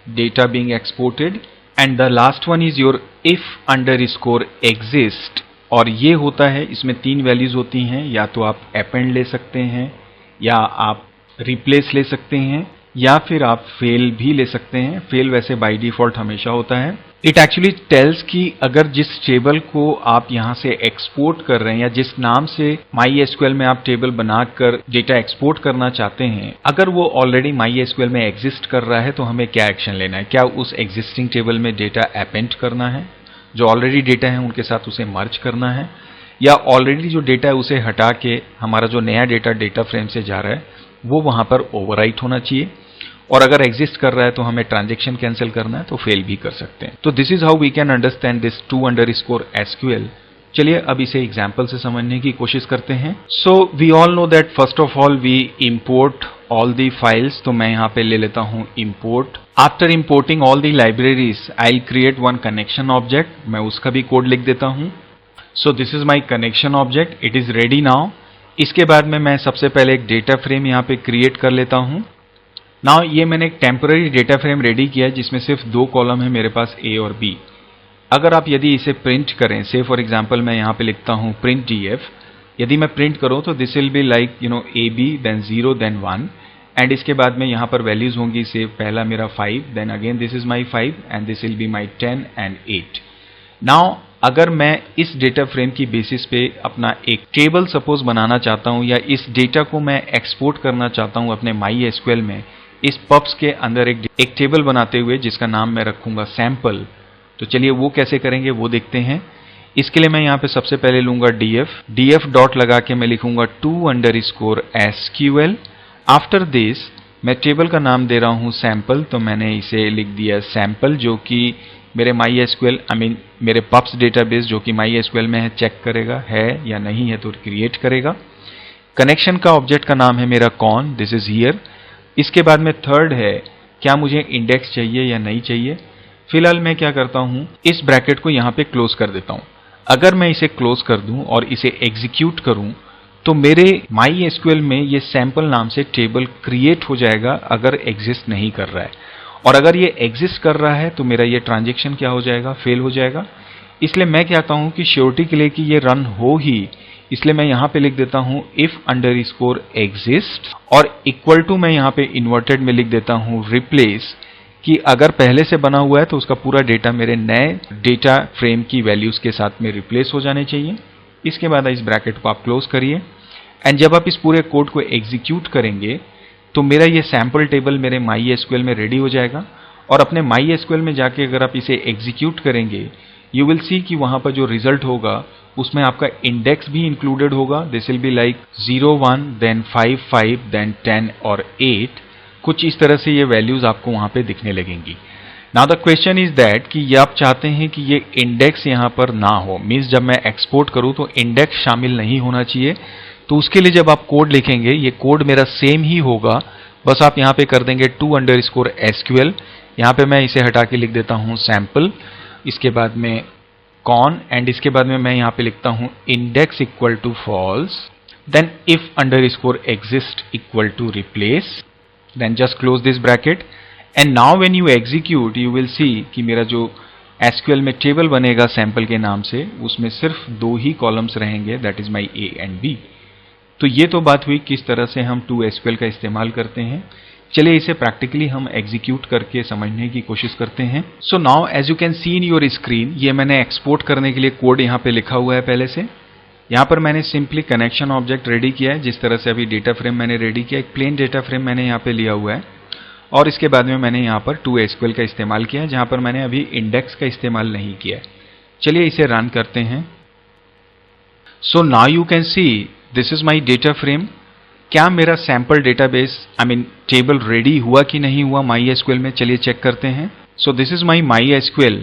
data being exported. And the last one is your if_exist, और ये होता है, इसमें तीन वैल्यूज होती हैं, या तो आप अपेंड ले सकते हैं या आप रिप्लेस ले सकते हैं या फिर आप फेल भी ले सकते हैं। फेल वैसे बाय डिफॉल्ट हमेशा होता है। इट एक्चुअली टेल्स कि अगर जिस टेबल को आप यहाँ से एक्सपोर्ट कर रहे हैं या जिस नाम से MySQL में आप टेबल बनाकर डेटा एक्सपोर्ट करना चाहते हैं, अगर वो ऑलरेडी MySQL में एग्जिस्ट कर रहा है तो हमें क्या एक्शन लेना है। क्या उस एग्जिस्टिंग टेबल में डेटा अपेंड करना है, जो ऑलरेडी डेटा है उनके साथ उसे मर्ज करना है, या ऑलरेडी जो डेटा है उसे हटा के हमारा जो नया डेटा डेटा फ्रेम से जा रहा है वो वहां पर ओवरराइट होना चाहिए। और अगर एग्जिस्ट कर रहा है तो हमें ट्रांजेक्शन कैंसिल करना है तो फेल भी कर सकते हैं। तो this is how we can understand this to_SQL। चलिए अब इसे एग्जाम्पल से समझने की कोशिश करते हैं। So we all know that first of all we import all the files. तो मैं यहाँ पे ले लेता हूँ import. After importing all the libraries I create one connection object. मैं उसका भी कोड लिख देता हूँ। So this is my connection object, it is ready now. इसके बाद में मैं सबसे पहले एक डेटा फ्रेम यहाँ पे क्रिएट कर लेता हूँ। नाउ ये मैंने एक टेम्पररी डेटा फ्रेम रेडी किया है जिसमें सिर्फ दो कॉलम है मेरे पास, A और B। अगर आप यदि इसे प्रिंट करें, से फॉर एग्जांपल मैं यहाँ पे लिखता हूँ प्रिंट df, यदि मैं प्रिंट करूँ तो this will be like AB then 0 then 1 and इसके बाद में यहाँ पर वैल्यूज होंगी, से पहला मेरा 5, then again this is my 5 and this will be my 10 and 8। नाउ अगर मैं इस डेटा फ्रेम की बेसिस पे अपना एक टेबल सपोज बनाना चाहता हूँ या इस डेटा को मैं एक्सपोर्ट करना चाहता हूँ अपने MySQL में, इस पब्स के अंदर एक टेबल बनाते हुए जिसका नाम मैं रखूंगा सैंपल। तो चलिए वो कैसे करेंगे वो देखते हैं। इसके लिए मैं यहाँ पे सबसे पहले लूंगा df डॉट लगा के मैं लिखूंगा to_SQL। आफ्टर दिस मैं टेबल का नाम दे रहा हूँ सैंपल। तो मैंने इसे लिख दिया सैंपल, जो कि मेरे MySQL मेरे पब्स डेटाबेस जो कि MySQL में है चेक करेगा है या नहीं है तो क्रिएट करेगा। कनेक्शन का ऑब्जेक्ट का नाम है मेरा कौन, दिस इज हियर। इसके बाद में थर्ड है क्या मुझे इंडेक्स चाहिए या नहीं चाहिए। फिलहाल मैं क्या करता हूं, इस ब्रैकेट को यहां पे क्लोज कर देता हूं। अगर मैं इसे क्लोज कर दूं और इसे एग्जीक्यूट करूं तो मेरे MySQL में ये सैंपल नाम से टेबल क्रिएट हो जाएगा अगर एग्जिस्ट नहीं कर रहा है, और अगर ये एग्जिस्ट कर रहा है तो मेरा ये ट्रांजेक्शन क्या हो जाएगा, फेल हो जाएगा। इसलिए मैं कहता हूं कि श्योरिटी के लिए कि ये रन हो ही, इसलिए मैं यहां पे लिख देता हूं if_exist और इक्वल टू मैं यहां पे इन्वर्टेड में लिख देता हूं रिप्लेस, कि अगर पहले से बना हुआ है तो उसका पूरा डेटा मेरे नए डेटा फ्रेम की वैल्यूज के साथ में रिप्लेस हो जाने चाहिए। इसके बाद इस ब्रैकेट को आप क्लोज करिए एंड जब आप इस पूरे कोड को एग्जीक्यूट करेंगे तो मेरा ये सैंपल टेबल मेरे MySQL में रेडी हो जाएगा। और अपने MySQL में जाके अगर आप इसे एग्जीक्यूट करेंगे यू विल सी कि वहां पर जो रिजल्ट होगा उसमें आपका इंडेक्स भी इंक्लूडेड होगा। This will be like 0 1 then 5 5 then 10 और 8। कुछ इस तरह से ये वैल्यूज आपको वहां पे दिखने लगेंगी। Now the question is that कि ये आप चाहते हैं कि ये इंडेक्स यहां पर ना हो, मीन्स जब मैं एक्सपोर्ट करूं तो इंडेक्स शामिल नहीं होना चाहिए। तो उसके लिए जब आप कोड लिखेंगे ये कोड मेरा सेम ही होगा, बस आप यहां पे कर देंगे to_SQL। यहां पे मैं इसे हटा के लिख देता हूं सैंपल, इसके बाद में कॉन एंड इसके बाद में मैं यहां पे लिखता हूं index equal to false, then if_exist equal to replace, then just close this bracket and now when you execute you will see कि मेरा जो SQL में टेबल बनेगा सैंपल के नाम से उसमें सिर्फ दो ही कॉलम्स रहेंगे, that is my A and B। तो ये तो बात हुई किस तरह से हम to_SQL का इस्तेमाल करते हैं। चलिए इसे प्रैक्टिकली हम एग्जीक्यूट करके समझने की कोशिश करते हैं। So now as you can see in your screen, ये मैंने एक्सपोर्ट करने के लिए कोड यहाँ पे लिखा हुआ है पहले से। यहाँ पर मैंने सिंपली कनेक्शन ऑब्जेक्ट रेडी किया है, जिस तरह से अभी डेटा फ्रेम मैंने रेडी किया, एक प्लेन डेटा फ्रेम मैंने यहाँ पे लिया हुआ है और इसके बाद में मैंने यहाँ पर to_SQL का इस्तेमाल किया है जहाँ पर मैंने अभी इंडेक्स का इस्तेमाल नहीं किया है। चलिए इसे रन करते हैं। So now you can see this is my data frame. क्या मेरा सैंपल डेटाबेस टेबल रेडी हुआ कि नहीं हुआ MySQL में, चलिए चेक करते हैं। सो दिस इज माई MySQL।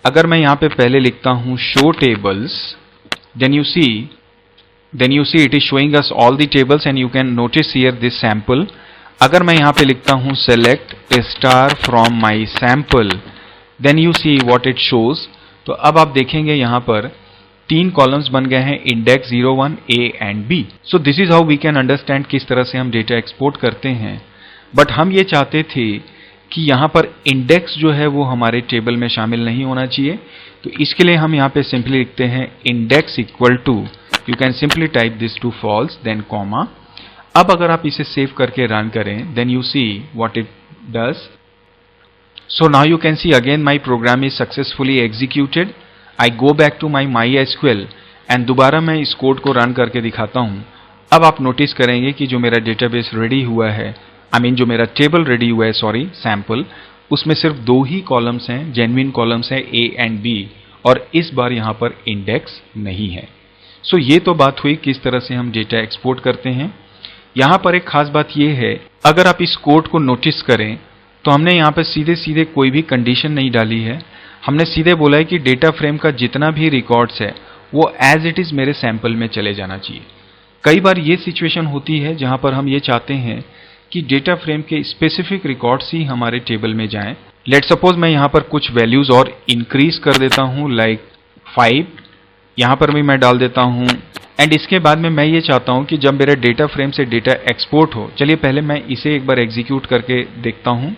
अगर मैं यहाँ पे पहले लिखता हूँ show tables, then you see it is showing us all the tables and you can notice here this sample। अगर मैं यहाँ पे लिखता हूँ select star from my sample, then you see what it shows। तो अब आप देखेंगे यहाँ पर तीन कॉलम्स बन गए हैं, index 0 1 A and B। So this is how we can understand किस तरह से हम डेटा एक्सपोर्ट करते हैं। बट हम ये चाहते थे कि यहाँ पर इंडेक्स जो है वो हमारे टेबल में शामिल नहीं होना चाहिए, तो इसके लिए हम यहाँ पे सिंपली लिखते हैं index equal to, you can simply type this to false then comma. अब अगर आप इसे सेव करके रन करें then you see what it does. So now you can see again my program is successfully executed. I go back to my MySQL and दोबारा मैं इस कोड को रन करके दिखाता हूँ। अब आप नोटिस करेंगे कि जो मेरा डेटाबेस रेडी हुआ है, जो मेरा टेबल रेडी हुआ है सैंपल, उसमें सिर्फ दो ही कॉलम्स हैं, जेन्युइन कॉलम्स हैं A and B, और इस बार यहाँ पर इंडेक्स नहीं है। सो ये तो बात हुई किस तरह से हम डेटा एक्सपोर्ट करते हैं। यहाँ पर एक खास बात ये है, अगर आप इस कोड को नोटिस करें तो हमने यहाँ पे सीधे सीधे कोई भी कंडीशन नहीं डाली है, हमने सीधे बोला है कि डेटा फ्रेम का जितना भी रिकॉर्ड्स है वो एज इट इज मेरे सैंपल में चले जाना चाहिए। कई बार ये सिचुएशन होती है जहां पर हम ये चाहते हैं कि डेटा फ्रेम के स्पेसिफिक रिकॉर्ड्स ही हमारे टेबल में जाएं। लेट सपोज मैं यहां पर कुछ वैल्यूज और इंक्रीज कर देता हूं, लाइक 5 यहां पर भी मैं डाल देता हूं, एंड इसके बाद में मैं ये चाहता हूं कि जब मेरे डेटा फ्रेम से डेटा एक्सपोर्ट हो, चलिए पहले मैं इसे एक बार एग्जीक्यूट करके देखता हूं।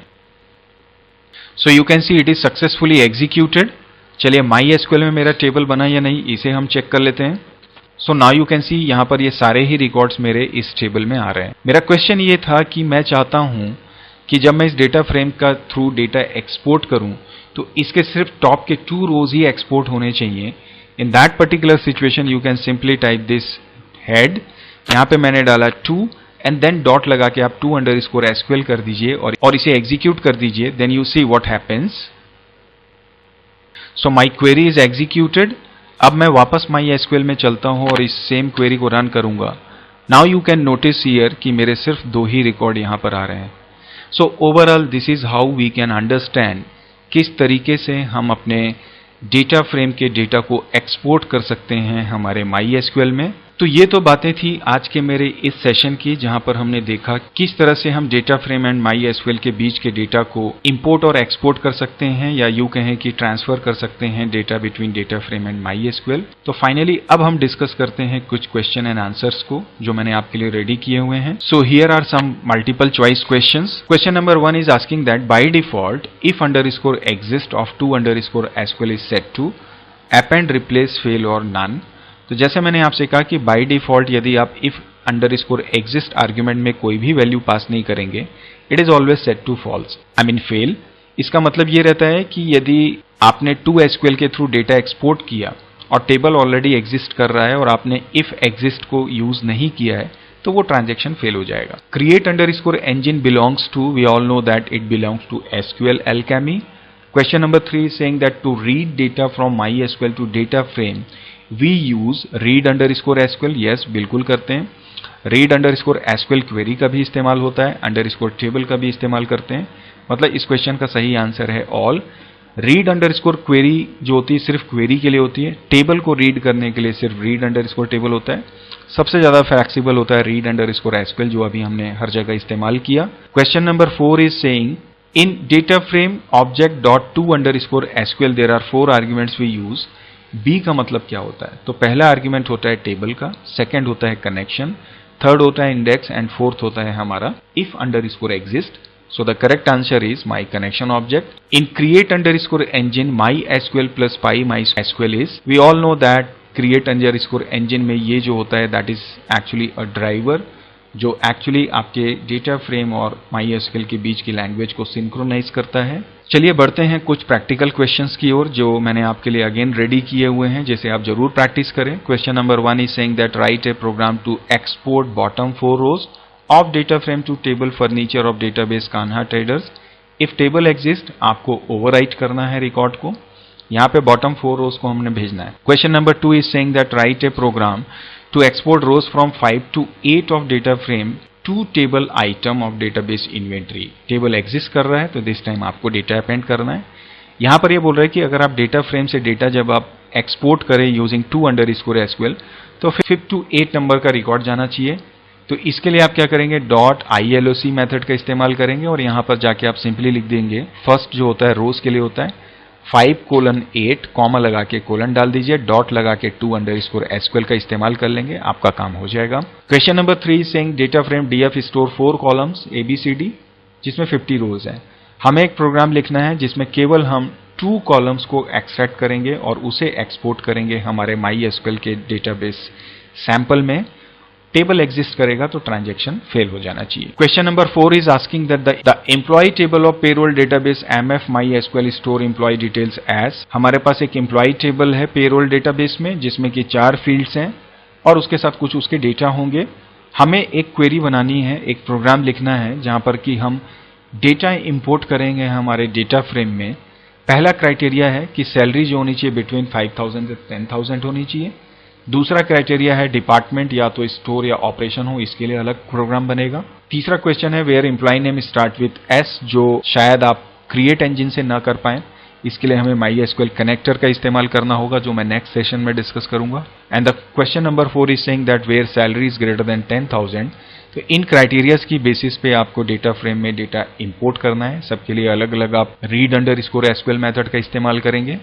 So you can see it is successfully executed. चलिए MySQL में मेरा टेबल बना या नहीं इसे हम चेक कर लेते हैं। सो नाउ यू कैन सी यहाँ पर ये सारे ही रिकॉर्ड्स मेरे इस टेबल में आ रहे हैं। मेरा क्वेश्चन ये था कि मैं चाहता हूं कि जब मैं इस डेटा फ्रेम का थ्रू डेटा एक्सपोर्ट करूं तो इसके सिर्फ टॉप के 2 रोज ही एक्सपोर्ट होने चाहिए। In that particular situation you can simply type this head, यहाँ पे मैंने डाला 2 एंड देन डॉट लगा के आप 2_SQL कर दीजिए और इसे एग्जीक्यूट कर दीजिए। Then you see what happens. So my query is executed. अब मैं वापस MySQL में चलता हूं और इस सेम क्वेरी को रन करूंगा। Now you can notice here कि मेरे सिर्फ 2 ही रिकॉर्ड यहां पर आ रहे हैं। So overall this is how we can understand किस तरीके से हम अपने डेटा फ्रेम के डेटा को एक्सपोर्ट कर सकते हैं हमारे MySQL में। तो ये तो बातें थी आज के मेरे इस सेशन की, जहां पर हमने देखा किस तरह से हम डेटा फ्रेम एंड MySQL के बीच के डेटा को इंपोर्ट और एक्सपोर्ट कर सकते हैं, या यूं कहें कि ट्रांसफर कर सकते हैं data between data frame and MySQL। तो फाइनली अब हम डिस्कस करते हैं कुछ क्वेश्चन एंड आंसर्स को जो मैंने आपके लिए रेडी किए हुए हैं। So here are some multiple choice questions. Question number 1 is asking that by default if _exist of 2_SQL is set to append, replace, fail और none। तो जैसे मैंने आपसे कहा कि बाय डिफॉल्ट यदि आप if_exist आर्ग्यूमेंट में कोई भी वैल्यू पास नहीं करेंगे, it is always set to false, I mean fail. इसका मतलब ये रहता है कि यदि आपने 2SQL के थ्रू डेटा एक्सपोर्ट किया और टेबल ऑलरेडी एग्जिस्ट कर रहा है और आपने if exist को यूज नहीं किया है तो वो ट्रांजेक्शन फेल हो जाएगा। create_engine belongs to, we all know that it belongs to SQL Alchemy। Question number 3 is saying that to read data from MySQL to data frame we use read_SQL। yes, बिल्कुल करते हैं। read_SQL क्वेरी का भी इस्तेमाल होता है, अंडरस्कोर टेबल का भी इस्तेमाल करते हैं। मतलब इस क्वेश्चन का सही आंसर है ऑल। read_query जो होती है सिर्फ क्वेरी के लिए होती है, टेबल को रीड करने के लिए सिर्फ read_table होता है। सबसे ज्यादा फ्लेक्सिबल होता है read_SQL जो अभी हमने हर जगह इस्तेमाल किया। Question number 4 is saying in data frame object.to_SQL there are 4 arguments we use. B का मतलब क्या होता है? तो पहला आर्ग्यूमेंट होता है टेबल का, सेकंड होता है कनेक्शन, थर्ड होता है इंडेक्स एंड फोर्थ होता है हमारा if_exist। So the correct answer is my connection object. In create_engine MySQL plus PyMySQL is, we all know that create_engine में ये जो होता है that is actually a driver जो एक्चुअली आपके डेटा फ्रेम और MySQL के बीच की लैंग्वेज को सिंक्रोनाइज करता है। चलिए बढ़ते हैं कुछ प्रैक्टिकल क्वेश्चंस की ओर जो मैंने आपके लिए अगेन रेडी किए हुए हैं, जिसे आप जरूर प्रैक्टिस करें। Question number 1 is saying that write a program to export bottom 4 rows of data frame to table furniture of database Kanha traders. If table exist आपको ओवरराइट करना है रिकॉर्ड को, यहाँ पे बॉटम 4 रोज को हमने भेजना है। Question number 2 is saying that write a program to export rows from 5 to 8 of data frame to table item of database inventory। Table exist कर रहा है तो दिस टाइम आपको डेटा अपेंड करना है। यहाँ पर ये बोल रहा है कि अगर आप डेटा फ्रेम से डेटा जब आप एक्सपोर्ट करें यूजिंग 2_SQL तो 5 to 8 नंबर का रिकॉर्ड जाना चाहिए। तो इसके लिए आप क्या करेंगे, .iloc मेथड का इस्तेमाल करेंगे और यहाँ पर जाके आप सिंपली लिख देंगे, फर्स्ट जो होता है रोज के लिए होता है 5:8 कॉमा लगा के कोलन डाल दीजिए, डॉट लगा के 2_SQL का इस्तेमाल कर लेंगे, आपका काम हो जाएगा। Question number 3 saying data frame DF store 4 columns ABCD जिसमें 50 रोज है। हमें एक प्रोग्राम लिखना है जिसमें केवल हम 2 कॉलम्स को एक्सट्रैक्ट करेंगे और उसे एक्सपोर्ट करेंगे हमारे MySQL के डेटाबेस सैंपल में। टेबल एग्जिस्ट करेगा तो ट्रांजैक्शन फेल हो जाना चाहिए। Question number 4 is asking that the employee table of payroll database MF MySQL store employee details as. हमारे पास एक एम्प्लॉय टेबल है पेरोल डेटाबेस में जिसमें कि 4 फील्ड्स हैं और उसके साथ कुछ उसके डेटा होंगे। हमें एक क्वेरी बनानी है, एक प्रोग्राम लिखना है जहां पर कि हम डेटा इंपोर्ट करेंगे हमारे डेटा फ्रेम में। पहला क्राइटेरिया है कि सैलरी जो होनी चाहिए बिटवीन 5,000 से 10,000 होनी चाहिए। दूसरा क्राइटेरिया है डिपार्टमेंट या तो स्टोर या ऑपरेशन हो, इसके लिए अलग प्रोग्राम बनेगा। तीसरा क्वेश्चन है where employee name start with S, जो शायद आप क्रिएट इंजन से ना कर पाए, इसके लिए हमें MySQL कनेक्टर का इस्तेमाल करना होगा, जो मैं नेक्स्ट सेशन में डिस्कस करूंगा। And the question number 4 is saying that where salary is greater than 10,000। तो इन क्राइटेरियाज की बेसिस पे आपको डेटा फ्रेम में डेटा इंपोर्ट करना है। सबके लिए अलग अलग आप read_SQL मेथड का इस्तेमाल करेंगे।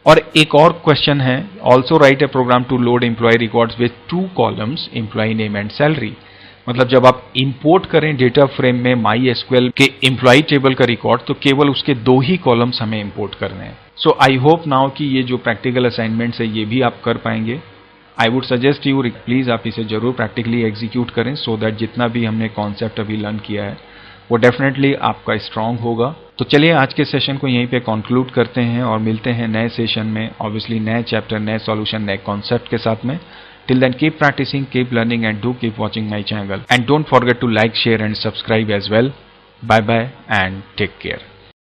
और एक और क्वेश्चन है also write a program to load employee records with 2 columns employee name and salary. मतलब जब आप इंपोर्ट करें डेटा फ्रेम में MySQL के एम्प्लॉय टेबल का रिकॉर्ड, तो केवल उसके 2 ही कॉलम्स हमें इंपोर्ट करने हैं। सो आई होप नाउ कि ये जो प्रैक्टिकल असाइनमेंट्स है ये भी आप कर पाएंगे। I would suggest you please आप इसे जरूर प्रैक्टिकली एग्जीक्यूट करें, सो दैट जितना भी हमने कॉन्सेप्ट अभी लर्न किया है वो डेफिनेटली आपका स्ट्रांग होगा। तो चलिए आज के सेशन को यहीं पे कंक्लूड करते हैं और मिलते हैं नए सेशन में, ऑब्वियसली नए चैप्टर, नए सॉल्यूशन, नए कॉन्सेप्ट के साथ में। Till then, keep practicing, keep learning, and do keep watching my channel. And don't forget to like, share, and subscribe as well. Bye bye and take care.